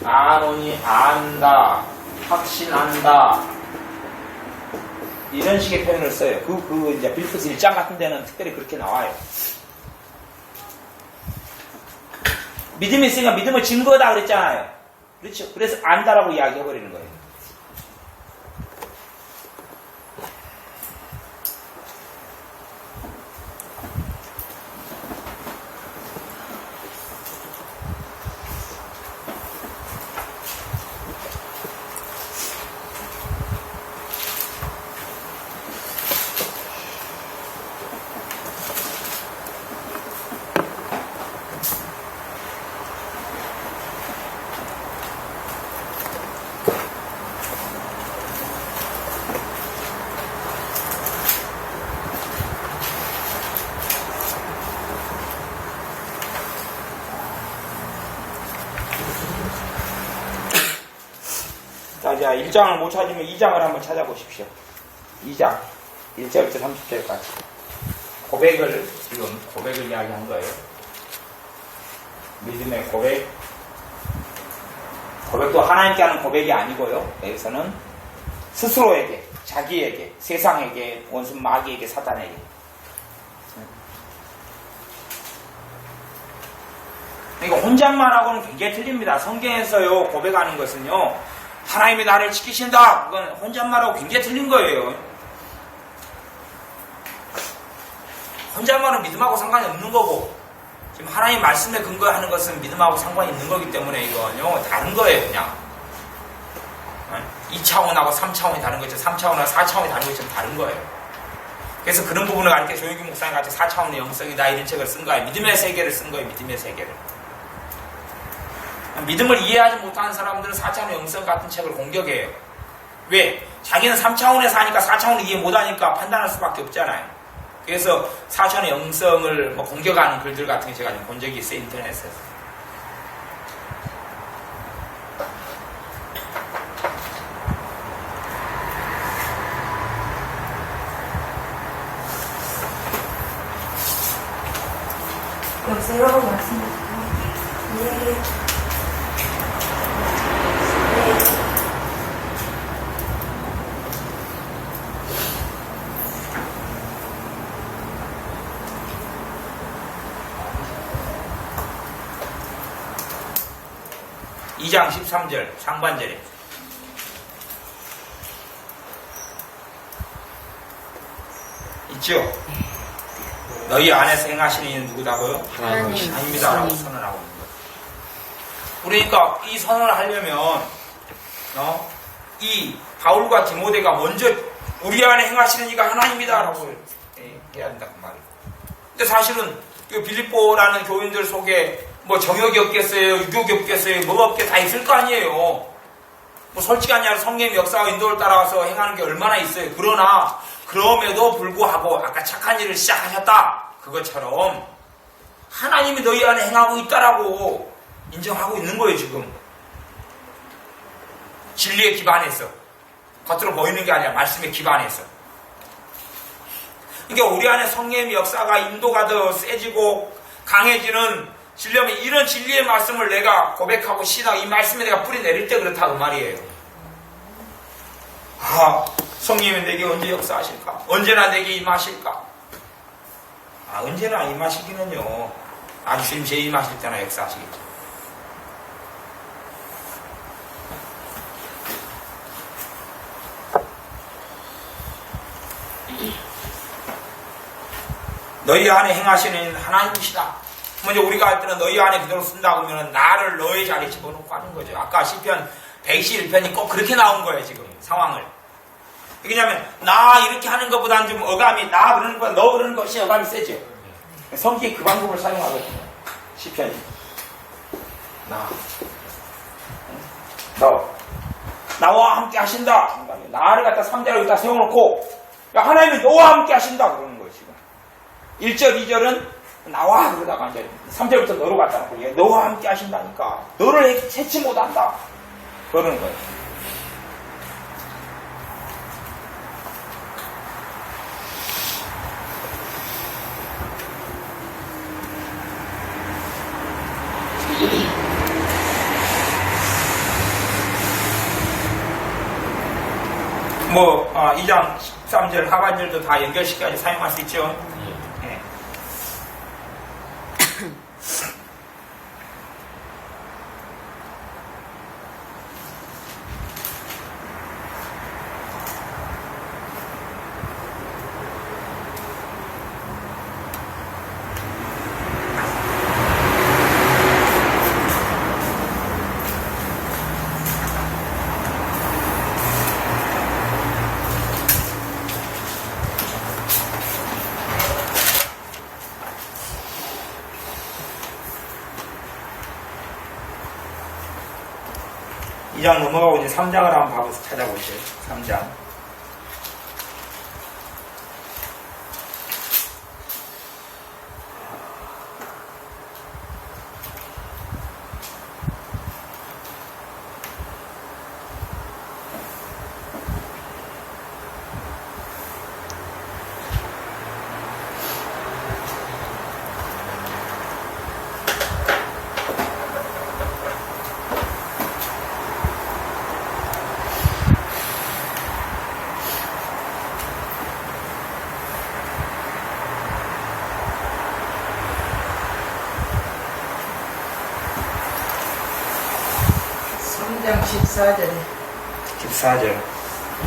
아노니, 안다, 확신한다 이런 식의 표현을 써요. 이제 빌립보서 1장 같은 데는 특별히 그렇게 나와요. 믿음이 있으니까 믿음을 증거다 그랬잖아요. 그렇죠. 그래서 안다라고 이야기해버리는 거예요. 자, 1장을 못 찾으면 2장을 한번 찾아보십시오. 2장 1절부터 30절까지 지금 고백을 이야기한 거예요. 믿음의 고백도 하나님께 하는 고백이 아니고요. 여기서는 스스로에게, 자기에게, 세상에게, 원수 마귀에게, 사단에게. 그러니까 혼잣말하고는 굉장히 틀립니다. 성경에서요 고백하는 것은요 하나님이 나를 지키신다. 그건 혼잣말하고 굉장히 틀린 거예요. 혼잣말은 믿음하고 상관이 없는 거고 지금 하나님 말씀에 근거하는 것은 믿음하고 상관이 있는 거기 때문에 이거는요 다른 거예요. 그냥 2차원하고 3차원이 다른 거죠. 3차원하고 4차원이 다른 것처럼 다른 거예요. 그래서 그런 부분을 가르쳐 조용기 목사님 같이 4차원의 영성이다 이런 책을 쓴 거예요. 믿음의 세계를 쓴 거예요. 믿음의 세계를. 믿음을 이해하지 못하는 사람들은 4차원의 영성 같은 책을 공격해요. 왜? 자기는 3차원에서 하니까 4차원을 이해 못하니까 판단할 수밖에 없잖아요. 그래서 4차원의 영성을 공격하는 글들 같은 게 제가 좀 본 적이 있어요. 인터넷에서. 여기서 여러 번 말씀드리고 2장 13절 상반절에 있죠? 너희 안에서 행하시는 이는 누구다고요? 하나님이다 라고 선언하고 있는 거예요. 그러니까 이 선언을 하려면 이 바울과 디모데가 먼저 우리 안에 행하시는 이가 하나님이다라고 해야 된다 그 말이에요. 근데 사실은 그 빌립보라는 교인들 속에 뭐 정욕이 없겠어요, 유교이 없겠어요, 뭐가 없게 다 있을 거 아니에요. 뭐 솔직한 얘기로 성령의 역사와 인도를 따라가서 행하는 게 얼마나 있어요. 그러나 그럼에도 불구하고 아까 착한 일을 시작하셨다 그것처럼 하나님이 너희 안에 행하고 있다라고 인정하고 있는 거예요. 지금 진리에 기반해서 겉으로 보이는 게 아니라 말씀에 기반해서. 그러니까 우리 안에 성령의 역사가 인도가 더 세지고 강해지는 진리면 이런 진리의 말씀을 내가 고백하고 신앙 이 말씀에 내가 뿌리 내릴 때 그렇다 그 말이에요. 아, 성령이 내게 언제 역사하실까? 언제나 내게 임하실까? 아, 언제나 임하시기는요. 아주 주님 제 임하실 때나 역사하시겠죠. 너희 안에 행하시는 하나님이시다. 먼저 우리가 할 때는 너희 안에 그대로 쓴다 그러면 나를 너의 자리에 집어넣고 하는 거죠. 아까 시편 111편이 꼭 그렇게 나온 거예요. 지금 상황을. 왜냐하면 나 이렇게 하는 것보다는 좀 어감이 나 그러는 거야 너 그러는 것이 어감이 세죠. 성경이 그 방법을 사용하거든요. 시편이 너 나와 함께 하신다. 나를 갖다 3자로 여기다 세워놓고 하나님이 너와 함께 하신다 그러는 거예요. 지금 1절 2절은 나와 그러다가 이제 3절부터 너로 갖다 놓고 너와 함께 하신다니까 너를 채치 못한다 그러는 거예요. 뭐 2장 13절 하반절도 다 연결시켜서 사용할 수 있죠. 네. 이 장 넘어가고 이제 3장을 한번 찾아보세요. 3장. 장 14절에 14절.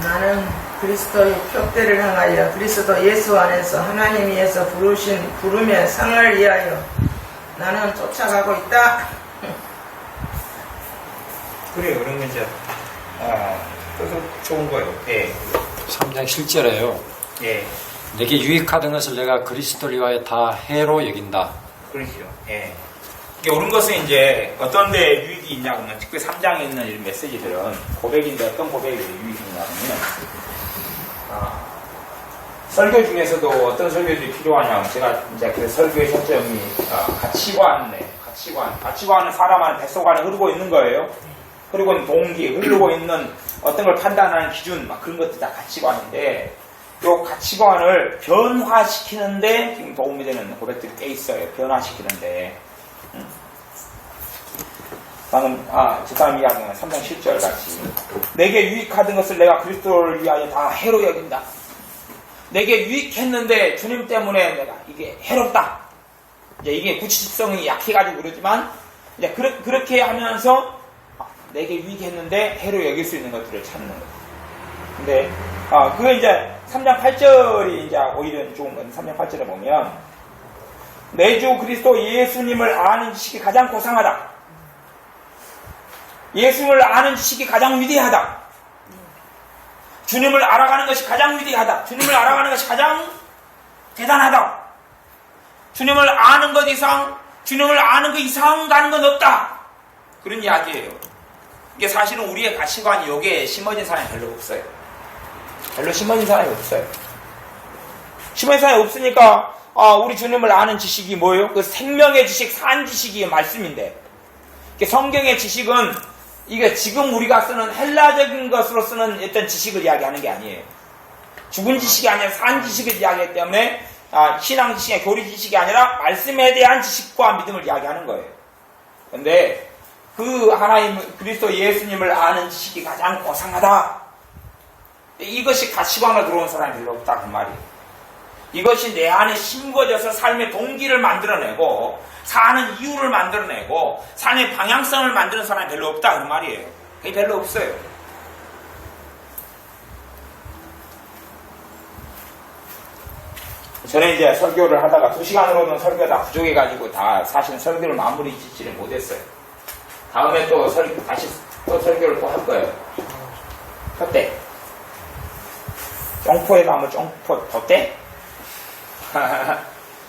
나는 그리스도의 표대를 향하여 그리스도 예수 안에서 하나님께서 부르면 상을 위하여 나는 쫓아가고 있다. 그래요. 그런 건 이제 그래서 좋은 거예요. 예. 3장 7절에요. 예. 내게 유익하던 것을 내가 그리스도를 위하여 다 해로 여긴다. 그렇죠. 예. 이게 옳은 것은 이제 어떤 데 유익이 있냐 그러면 특히 3장에 있는 이런 메시지들은 고백인데 어떤 고백이 유익이 있냐 그러면 설교 중에서도 어떤 설교들이 필요하냐면 제가 이제 그 설교의 초점이 가치관은 사람 안에 뱃속 안에 흐르고 있는 거예요. 그리고 동기, 흐르고 있는 어떤 걸 판단하는 기준 막 그런 것들 다 가치관인데 이 가치관을 변화시키는데 지금 도움이 되는 고백들이 꽤 있어요. 변화시키는데 방금 저 사람 이야기는 3장 10절 같이 내게 유익하던 것을 내가 그리스도를 위하여 다 해로 여긴다. 내게 유익했는데 주님 때문에 내가 이게 해롭다. 이제 이게 구치성이 약해가지고 그러지만 이제 그렇게 하면서 내게 유익했는데 해로 여길 수 있는 것들을 찾는 거예요. 근데 그게 이제 3장 8절이 이제 오히려 좋은 건 3장 8절에 보면 내 주 그리스도 예수님을 아는 지식이 가장 고상하다. 예수님을 아는 지식이 가장 위대하다. 주님을 알아가는 것이 가장 위대하다. 주님을 알아가는 것이 가장 대단하다. 주님을 아는 것 이상, 주님을 아는 것 이상 가는 건 없다. 그런 이야기예요. 이게 사실은 우리의 가치관이 여기에 심어진 사람이 별로 없어요. 별로 심어진 사람이 없어요. 심어진 사람이 없으니까 우리 주님을 아는 지식이 뭐예요? 그 생명의 지식, 산 지식이 말씀인데, 성경의 지식은 이게 지금 우리가 쓰는 헬라적인 것으로 쓰는 어떤 지식을 이야기하는 게 아니에요. 죽은 지식이 아니라 산 지식을 이야기하기 때문에 신앙 지식의 교리 지식이 아니라 말씀에 대한 지식과 믿음을 이야기하는 거예요. 근데 그 하나님 그리스도 예수님을 아는 지식이 가장 고상하다. 이것이 가치관으로 들어온 사람이 별로 없다 그 말이에요. 이것이 내 안에 심겨져서 삶의 동기를 만들어내고 사는 이유를 만들어내고 삶의 방향성을 만드는 사람이 별로 없다 그 말이에요. 그게 별로 없어요. 저는 이제 설교를 하다가 2시간으로는 설교가 다 부족해가지고 다 사실 설교를 마무리 짓지를 못했어요. 다음에 또 다시 설교를 또 할 거예요. 푯대. 쫑포에 가면 쫑포 덧대?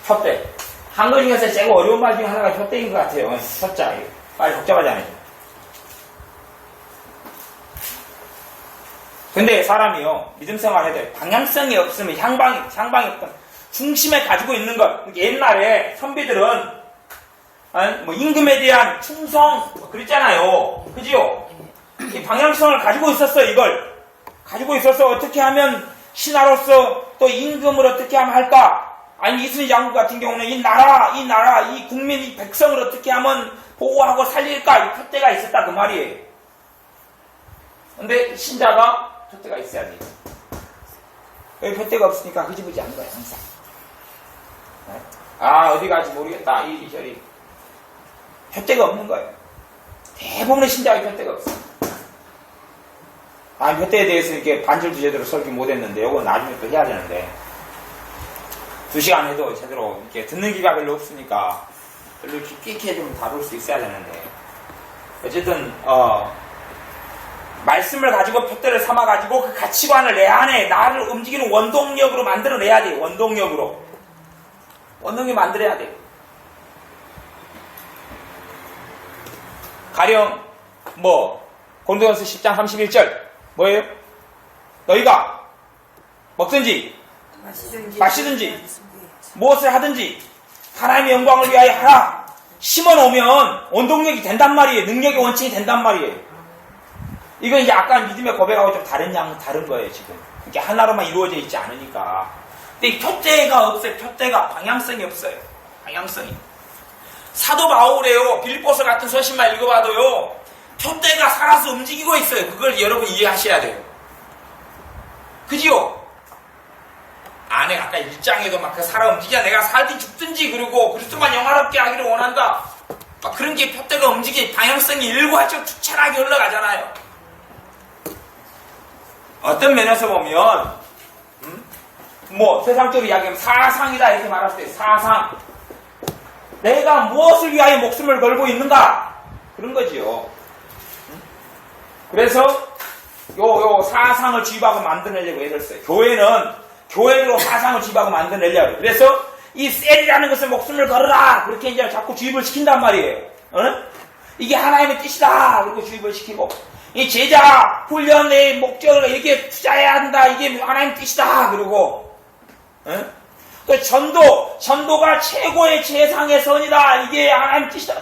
푯대. 한글 중에서 제일 어려운 말 중에 하나가 푯대인 것 같아요. 푯자. 빨리 복잡하잖아요. 근데 사람이요, 믿음 생활 해야 돼. 방향성이 없으면 향방이 없다. 중심에 가지고 있는 것. 옛날에 선비들은 뭐 임금에 대한 충성 그랬잖아요. 그지요? 이 방향성을 가지고 있었어. 이걸 가지고 있어서 어떻게 하면 신하로서 또 임금을 어떻게 하면 할까? 아니 이순신 장군 같은 경우는 이 나라, 이 국민, 이 백성을 어떻게 하면 보호하고 살릴까? 이 푯대가 있었다 그 말이에요. 근데 신자가 푯대가 있어야 돼요. 여기 푯대가 없으니까 흐지부지 하는 거예요 항상. 어디 갈지 모르겠다. 이리저리. 푯대가 없는 거예요. 대부분의 신자가 푯대가 없어요. 푯대에 대해서 이렇게 반절도 제대로 설교 못했는데, 이건 나중에 또 해야 되는데, 2시간 해도 제대로 이렇게 듣는 기가 별로 없으니까, 별로 깊게 좀 다룰 수 있어야 되는데, 어쨌든, 말씀을 가지고 푯대를 삼아가지고 그 가치관을 내 안에 나를 움직이는 원동력으로 만들어내야 돼요. 원동력이 만들어야 돼요. 가령 고린도전서 10장 31절 뭐예요? 너희가 먹든지 마시든지 무엇을 하든지 하나님의 영광을 위하여 하라. 심어놓으면 원동력이 된단 말이에요. 능력의 원칙이 된단 말이에요. 이건 이제 아까 믿음의 고백하고 좀 다른 거예요. 지금 이게 하나로만 이루어져 있지 않으니까. 근데 이 푯대가 없어요. 푯대가 방향성이 없어요. 방향성이. 사도 바울이에요. 빌립보서 같은 서신만 읽어봐도요. 푯대가 살아서 움직이고 있어요. 그걸 여러분 이해하셔야 돼요. 그지요? 안에 아까 1장에도 막 살아 움직여 내가 살든 죽든지 그리고 그리스도만 영화롭게 하기를 원한다. 막 그런 게 푯대가 움직이 방향성이 일괄적으로 투철하게 흘러가잖아요. 어떤 면에서 보면 세상적으로 이야기하면 사상이다 이렇게 말할 때 사상. 내가 무엇을 위하여 목숨을 걸고 있는가? 그런 거지요. 그래서 요 사상을 주입하고 만들어내려고 애를 써요. 교회로 사상을 주입하고 만들어내려고. 그래서 이 셀이라는 것을 목숨을 걸어라. 그렇게 이제 자꾸 주입을 시킨단 말이에요. 이게 하나님의 뜻이다. 그리고 주입을 시키고. 이 제자 훈련의 목적을 이렇게 투자해야 한다. 이게 하나님의 뜻이다. 그리고 그 전도가 최고의 최상의 선이다. 이게 하나님 뜻이다.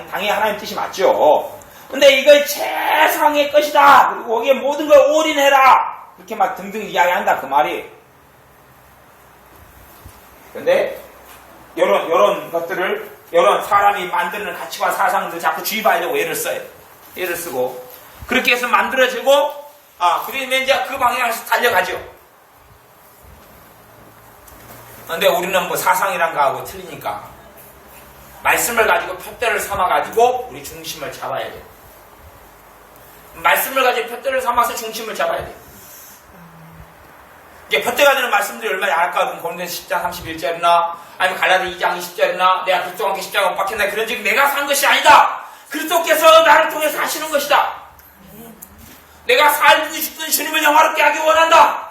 당연히 하나님 뜻이 맞죠. 근데 이걸 최상의 것이다. 그리고 거기에 모든 걸 올인해라. 이렇게 막 등등 이야기한다. 그 말이. 근데 요런 것들을 요런 사람이 만드는 가치관 사상들 자꾸 주입하려고 애를 써요. 애를 쓰고 그렇게 해서 만들어지고 그러면 이제 그 방향에서 달려가죠. 근데 우리는 사상이란 거하고 틀리니까 말씀을 가지고 푯대를 삼아가지고 우리 중심을 잡아야 돼. 말씀을 가지고 푯대를 삼아서 중심을 잡아야 돼. 이게 푯대가 되는 말씀들이 얼마나 약할까? 고린도전서 10장 31절이나 아니면 갈라디 2장 20절이나 내가 그리스도와 함께 십자가에 못 박혔나 그런즉 내가 산 것이 아니다. 그리스도께서 나를 통해서 하시는 것이다. 내가 살든지 죽든지 주님을 영화롭게 하기 원한다.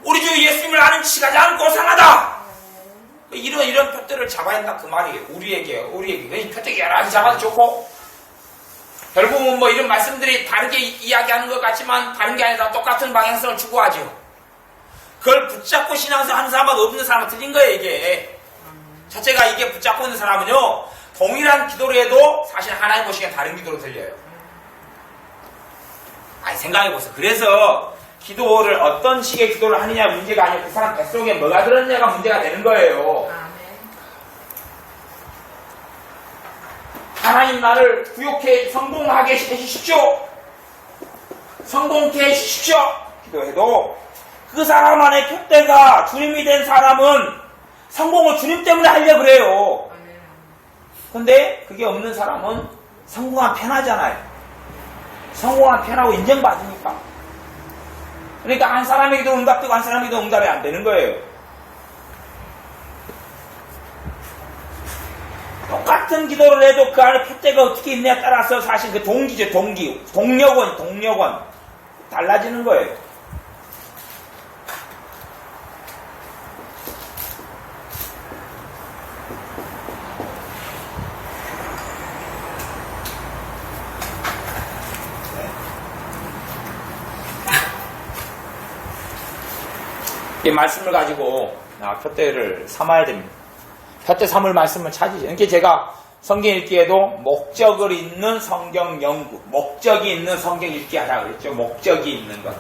우리 주 예수님을 아는 지시 가장 고상하다. 이런 표대를 잡아야 한다 그 말이에요. 우리에게 표대 여러 가지 잡아도 좋고, 결국은 뭐 이런 말씀들이 다르게 이야기하는 것 같지만 다른 게 아니라 똑같은 방향성을 추구하죠. 그걸 붙잡고 신앙생활 하는 사람하고 없는 사람은 틀린 거예요. 이게 첫째가, 이게 붙잡고 있는 사람은요, 동일한 기도를 해도 사실 하나님 보시기엔 다른 기도로 들려요. 아니, 생각해보세요. 그래서 기도를 어떤 식의 기도를 하느냐 문제가 아니고 그 사람 뱃속에 뭐가 들었냐가 문제가 되는 거예요. 하나님 나를 구욕해 성공하게 해주십시오. 성공케 해주십시오. 기도해도 그 사람 안에 푯대가 주님이 된 사람은 성공을 주님 때문에 하려고 그래요. 근데 그게 없는 사람은 성공하면 편하잖아요. 성공하면 편하고 인정받으니까. 그러니까 한 사람에게도 응답되고 한 사람에게도 응답이 안 되는 거예요. 똑같은 기도를 해도 그 안에 푯대가 어떻게 있냐에 따라서 사실 그 동기죠. 동력원 달라지는 거예요. 이 말씀을 가지고 푯대를 삼아야 됩니다. 푯대 삼을 말씀을 찾으죠. 이렇게 제가 성경 읽기에도 목적을 있는 성경 연구, 목적이 있는 성경 읽기 하라 그랬죠. 목적이 있는 것.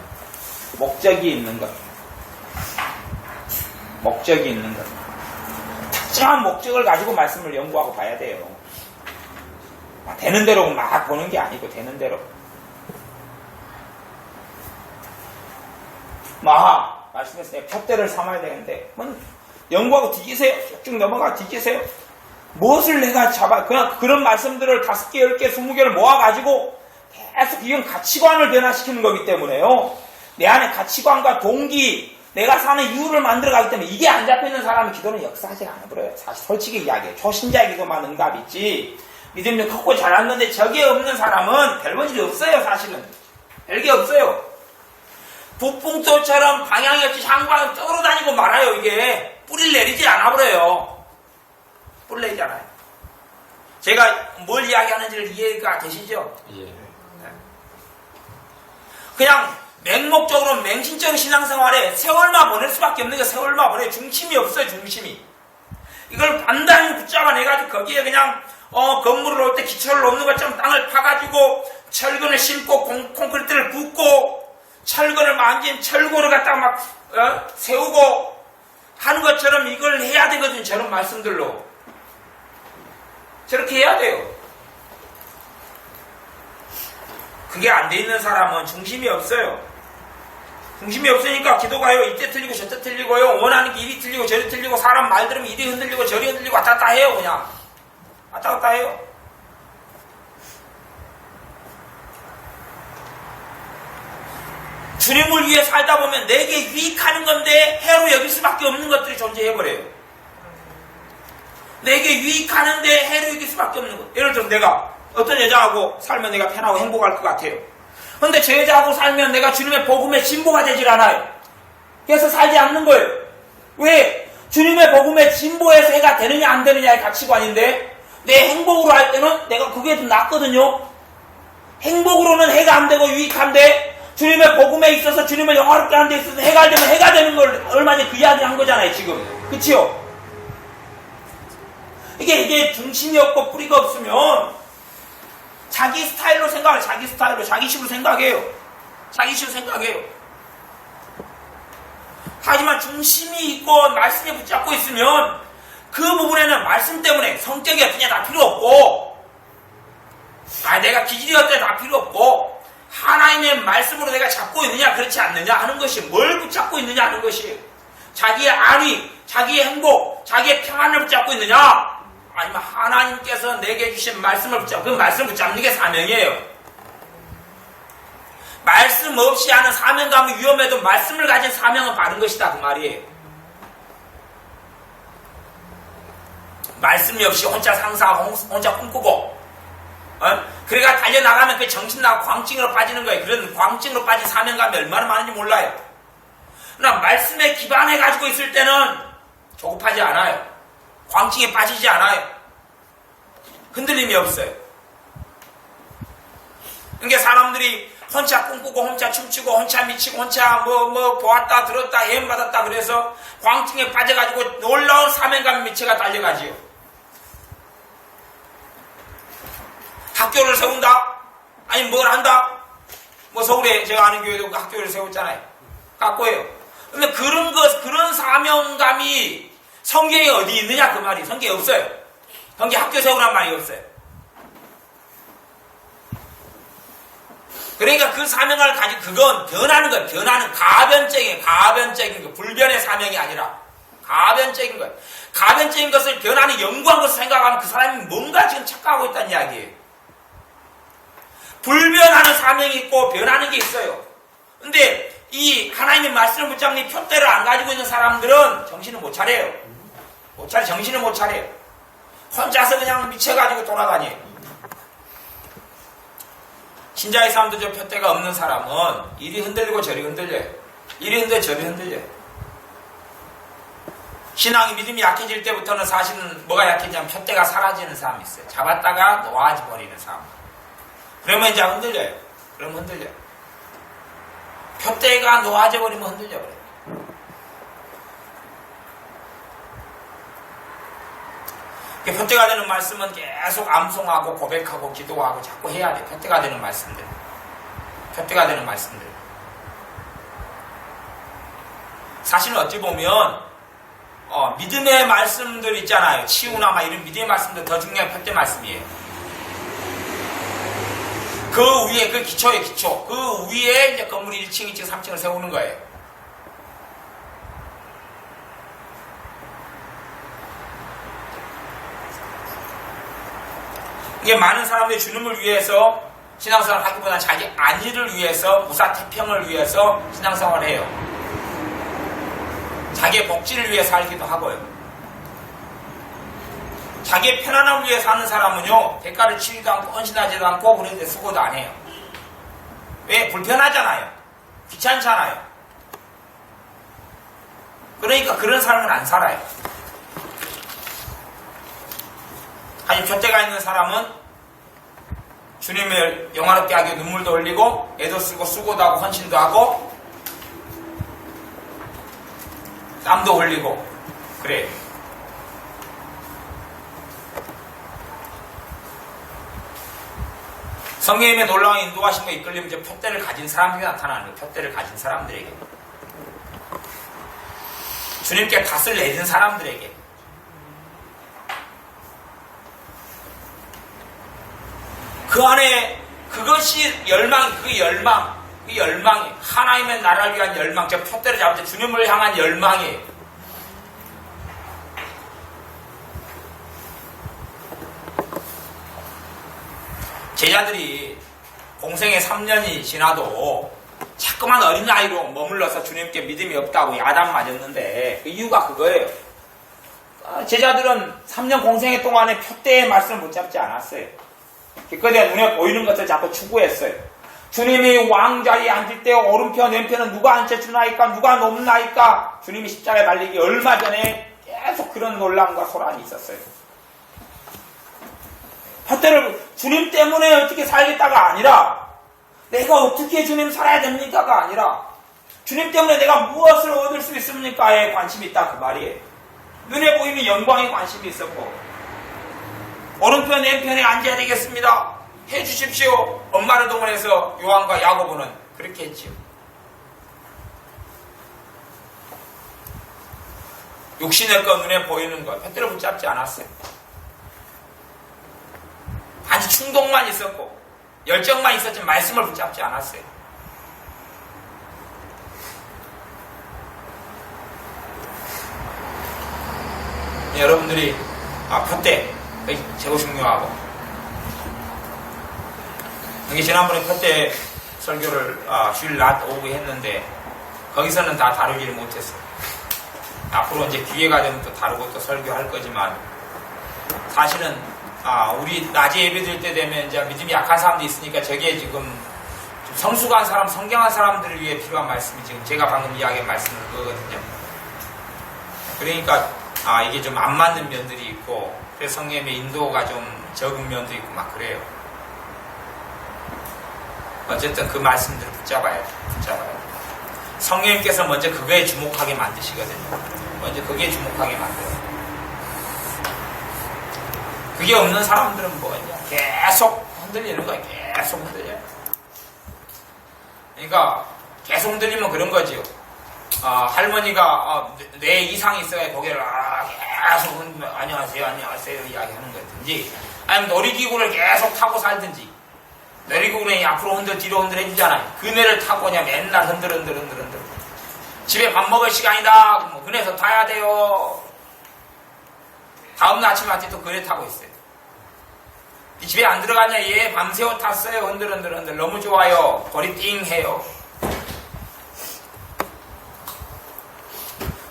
특정한 목적을 가지고 말씀을 연구하고 봐야 돼요. 되는 대로 막 보는 게 아니고 되는 대로. 말씀했으니까 푯대를 삼아야 되는데, 연구하고 뒤지세요. 쭉쭉 넘어가 뒤지세요. 무엇을 내가 그냥 그런 말씀들을 5개, 10개, 20개를 모아가지고 계속 이건 가치관을 변화시키는 거기 때문에요. 내 안에 가치관과 동기, 내가 사는 이유를 만들어가기 때문에 이게 안 잡혀있는 사람은 기도는 역사하지 않아버려요. 사실 솔직히 이야기해요. 초신자의 기도만 응답 있지. 믿음이 컸고 잘하는데 저게 없는 사람은 별 볼 일이 없어요. 사실은. 별게 없어요. 북풍토처럼 방향이 없이 향방에 떠돌아다니고 말아요. 이게 뿌리를 내리지 않아버려요. 뿌리를 내리지 않아요. 제가 뭘 이야기하는지를 이해가 되시죠? 예. 그냥 맹목적으로 맹신적인 신앙생활에 세월만 보낼 수밖에 없는 게 세월만 보내. 중심이 없어요. 중심이. 이걸 단단히 붙잡아내가지고 거기에 그냥 건물을 놓을 때 기초를 놓는 것처럼 땅을 파가지고 철근을 심고 콘크리트를 붓고 철근을 만진 철골을 갖다가 막 세우고 하는 것처럼 이걸 해야 되거든요. 저런 말씀들로. 저렇게 해야 돼요. 그게 안 돼 있는 사람은 중심이 없어요. 중심이 없으니까 기도가요. 이때 틀리고 저때 틀리고요. 원하는 게 이리 틀리고 저리 틀리고 사람 말 들으면 이리 흔들리고 저리 흔들리고 왔다 갔다 해요. 그냥 왔다 갔다 해요. 주님을 위해 살다 보면 내게 유익하는 건데 해로 여길 수밖에 없는 것들이 존재해버려요. 내게 유익하는데 해로 여길 수밖에 없는 것. 예를 들어 내가 어떤 여자하고 살면 내가 편하고 행복할 것 같아요. 근데 저 여자하고 살면 내가 주님의 복음에 진보가 되질 않아요. 그래서 살지 않는 거예요. 왜? 주님의 복음에 진보해서 해가 되느냐 안 되느냐의 가치관인데 내 행복으로 할 때는 내가 그게 좀 낫거든요. 행복으로는 해가 안 되고 유익한데 주님의 복음에 있어서 주님을 영화롭게 하는 데 있어서 해가 되면 해가 되는 걸 얼마 전에 그 이야기 한 거잖아요. 지금. 그치요? 이게 중심이 없고 뿌리가 없으면 자기 스타일로 생각해요. 자기 스타일로. 자기 식으로 생각해요. 자기 식으로 생각해요. 하지만 중심이 있고 말씀에 붙잡고 있으면 그 부분에는 말씀 때문에 성격이 어떠냐 다 필요 없고 내가 기질이 어떠냐 다 필요 없고 하나님의 말씀으로 내가 잡고 있느냐 그렇지 않느냐 하는 것이 뭘 붙잡고 있느냐 하는 것이 자기의 안위, 자기의 행복, 자기의 평안을 붙잡고 있느냐 아니면 하나님께서 내게 주신 말씀을 붙잡고 그 말씀을 붙잡는 게 사명이에요. 말씀 없이 하는 사명감은 위험해도 말씀을 가진 사명은 바른 것이다 그 말이에요. 말씀이 없이 혼자 상상하고 혼자 꿈꾸고 그래가 달려나가면 그 정신 나고 광증으로 빠지는 거예요. 그런 광증으로 빠진 사명감이 얼마나 많은지 몰라요. 그러나 말씀에 기반해 가지고 있을 때는 조급하지 않아요. 광증에 빠지지 않아요. 흔들림이 없어요. 그러니까 사람들이 혼자 꿈꾸고 혼자 춤추고 혼자 미치고 혼자 뭐 보았다 들었다 해임받았다 그래서 광증에 빠져가지고 놀라운 사명감 미체가 달려가지요. 학교를 세운다? 아니 뭘 한다? 뭐 서울에 제가 아는 교회도 학교를 세웠잖아요. 갖고요. 근데 그런 사명감이 성경에 어디 있느냐 그 말이 성경에 없어요. 성경에 학교 세우란 말이 없어요. 그러니까 그 사명을 가지고 그건 변하는 거예요. 변하는 가변적인 거. 불변의 사명이 아니라 가변적인 거예요. 가변적인 것을 변하는 영구한 것을 생각하면 그 사람이 뭔가 지금 착각하고 있다는 이야기예요. 불변하는 사명이 있고 변하는 게 있어요. 근데 이 하나님의 말씀을 붙잡는 표대를 안 가지고 있는 사람들은 정신을 못 차려요. 정신을 못 차려요. 혼자서 그냥 미쳐가지고 돌아다녀요. 신자의 삶도 저 표대가 없는 사람은 이리 흔들리고 저리 흔들려요. 이리 흔들려 저리 흔들려요. 신앙이 믿음이 약해질 때부터는 사실은 뭐가 약해지냐면 표대가 사라지는 사람이 있어요. 잡았다가 놓아져 버리는 사람. 그러면 이제 흔들려요. 그러면 흔들려요. 표대가 놓아져 버리면 흔들려 버려요. 표대가 되는 말씀은 계속 암송하고 고백하고 기도하고 자꾸 해야 돼. 표대가 되는 말씀들. 표대가 되는 말씀들. 사실은 어찌 보면 믿음의 말씀들 있잖아요. 치유나 막 이런 믿음의 말씀들 더 중요한 표대 말씀이에요. 그 위에 그 기초예요. 기초. 그 위에 이제 건물 1층, 2층, 3층을 세우는 거예요. 이게 많은 사람들이 주님을 위해서 신앙생활을 하기보다 자기 안위를 위해서 무사태평을 위해서 신앙생활을 해요. 자기의 복지를 위해 살기도 하고요. 자기의 편안함을 위해 사는 사람은요 대가를 치지도 않고 헌신하지도 않고 그런데 수고도 안 해요. 왜? 불편하잖아요. 귀찮잖아요. 그러니까 그런 삶은 안 살아요. 아니 표대가 있는 사람은 주님을 영화롭게 하기 위해 눈물도 흘리고 애도 쓰고 수고도 하고 헌신도 하고 땀도 흘리고 그래요. 성령님의 놀라운 인도하심과 이끌림 이제 표대를 가진 사람에게 나타나는 거예요. 표대를 가진 사람들에게. 주님께 닷을 내는 사람들에게. 그 안에 그것이 그 열망이 하나님의 나라를 위한 열망, 저 표대를 잡을 때 주님을 향한 열망이에요. 제자들이 공생의 3년이 지나도 자꾸만 어린아이로 머물러서 주님께 믿음이 없다고 야단 맞았는데 그 이유가 그거예요. 제자들은 3년 공생의 동안에 표대의 말씀을 붙잡지 않았어요. 기껏해야 눈에 보이는 것을 자꾸 추구했어요. 주님이 왕자리에 앉을 때 오른편 왼편은 누가 앉혀주나이까 누가 높나이까 주님이 십자가에 달리기 얼마 전에 계속 그런 놀람과 소란이 있었어요. 표대를 주님 때문에 어떻게 살겠다가 아니라 내가 어떻게 주님 살아야 됩니까가 아니라 주님 때문에 내가 무엇을 얻을 수 있습니까에 관심이 있다 그 말이에요. 눈에 보이는 영광에 관심이 있었고 오른편 왼편에 앉아야 되겠습니다. 해주십시오. 엄마를 동원해서 요한과 야고보는 그렇게 했지요. 육신의 것 눈에 보이는 것 표대를 붙잡지 않았어요. 단지 충동만 있었고 열정만 있었지 말씀을 붙잡지 않았어요. 여러분들이 표대 최고 중요하고 이게 지난번에 표대 설교를 주일 낮 오후에 했는데 거기서는 다 다루지를 못했어요. 앞으로 이제 기회가 되면 또 다루고 또 설교할 거지만 사실은 우리 낮에 예배 드릴 때 되면 이제 믿음이 약한 사람도 있으니까 저게 지금 좀 성숙한 사람, 성경한 사람들을 위해 필요한 말씀이 지금 제가 방금 이야기한 말씀을 그거거든요. 그러니까 이게 좀 안 맞는 면들이 있고, 그래서 성령님의 인도가 좀 적은 면도 있고 막 그래요. 어쨌든 그 말씀들을 붙잡아야 돼. 성령님께서 먼저 그거에 주목하게 만드시거든요. 먼저 그게 주목하게 만들어요. 그게 없는 사람들은 뭐냐? 계속 흔들리는 거야. 계속 흔들려요. 그러니까 계속 흔들리면 그런 거죠. 할머니가 뇌 이상이 있어야 고개를 계속 안녕하세요 이야기하는 거든지, 아니면 놀이기구를 계속 타고 살든지. 놀이기구는 앞으로 흔들 뒤로 흔들 해주잖아요. 그 뇌를 타고 그냥 맨날 흔들. 집에 밥 먹을 시간이다. 뭐 그네서 타야 돼요. 다음날 아침에 또 그네 타고 있어요. 집에 안 들어가냐? 얘 밤새워 탔어요. 흔들. 너무 좋아요. 거리 띵 해요.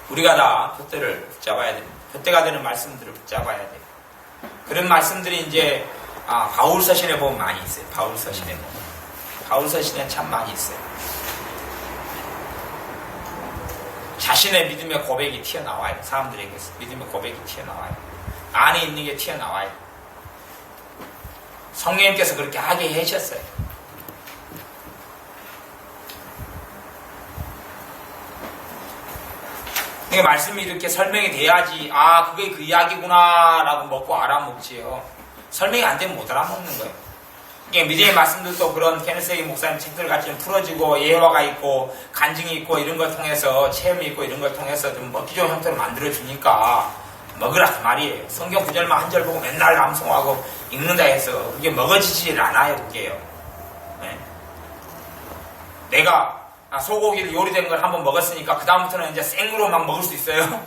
우리가 다 푯대를 붙잡아야 됩니다. 푯대가 되는 말씀들을 붙잡아야 돼요. 그런 말씀들이 이제 바울서신에 보면 많이 있어요. 바울서신에 참 많이 있어요. 자신의 믿음의 고백이 튀어나와요. 사람들에게서 믿음의 고백이 튀어나와요. 안에 있는 게 튀어나와요. 성령님께서 그렇게 하게 하셨어요. 그러니까 말씀이 이렇게 설명이 돼야지 그게 그 이야기구나 라고 먹고 알아먹지요. 설명이 안 되면 못 알아먹는 거예요. 그러니까 믿음의 말씀들도 그런 케네스 목사님 책들 같이 좀 풀어지고 예화가 있고 간증이 있고 이런 걸 통해서 체험이 있고 이런 걸 통해서 좀 먹기 좋은 형태로 만들어주니까 먹으라 그 말이에요. 성경 구절만 한 절 보고 맨날 암송하고 읽는다 해서 그게 먹어지질 않아요. 그게요. 네. 내가 소고기를 요리된 걸 한번 먹었으니까 그 다음부터는 이제 생으로 막 먹을 수 있어요.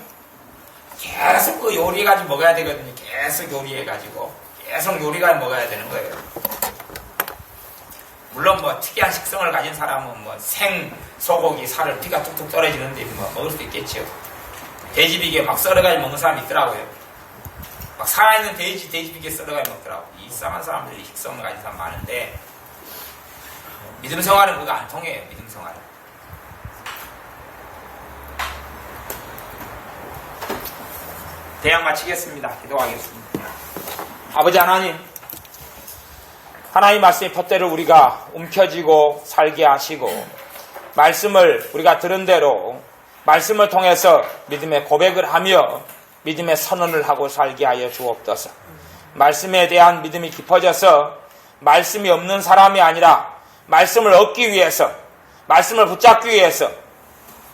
계속 그 요리해가지고 먹어야 되거든요. 계속 요리해가지고 계속 요리가 먹어야 되는 거예요. 물론 뭐 특이한 식성을 가진 사람은 뭐 생 소고기 살을 피가 뚝뚝 떨어지는데 뭐 먹을 수 있겠죠. 돼지비계 막 썰어가지고 먹는 사람이 있더라고요. 막 살아있는 돼지비계 썰어가지고 먹더라고. 이상한 사람들이 식성을 가진 사람 많은데 믿음 생활은 그거 안 통해요. 믿음 생활은. 대학 마치겠습니다. 기도하겠습니다. 아버지 하나님, 하나님 말씀의 푯대를 우리가 움켜쥐고 살게 하시고 말씀을 우리가 들은 대로 말씀을 통해서 믿음의 고백을 하며 믿음의 선언을 하고 살게 하여 주옵소서. 말씀에 대한 믿음이 깊어져서 말씀이 없는 사람이 아니라 말씀을 얻기 위해서, 말씀을 붙잡기 위해서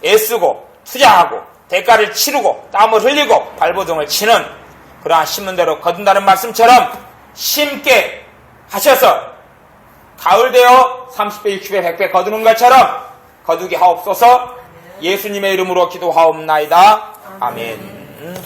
애쓰고 투자하고 대가를 치르고 땀을 흘리고 발버둥을 치는 그러한 심는 대로 거둔다는 말씀처럼 심게 하셔서 가을 되어 30배, 60배, 100배 거두는 것처럼 거두게 하옵소서. 예수님의 이름으로 기도하옵나이다. 아멘.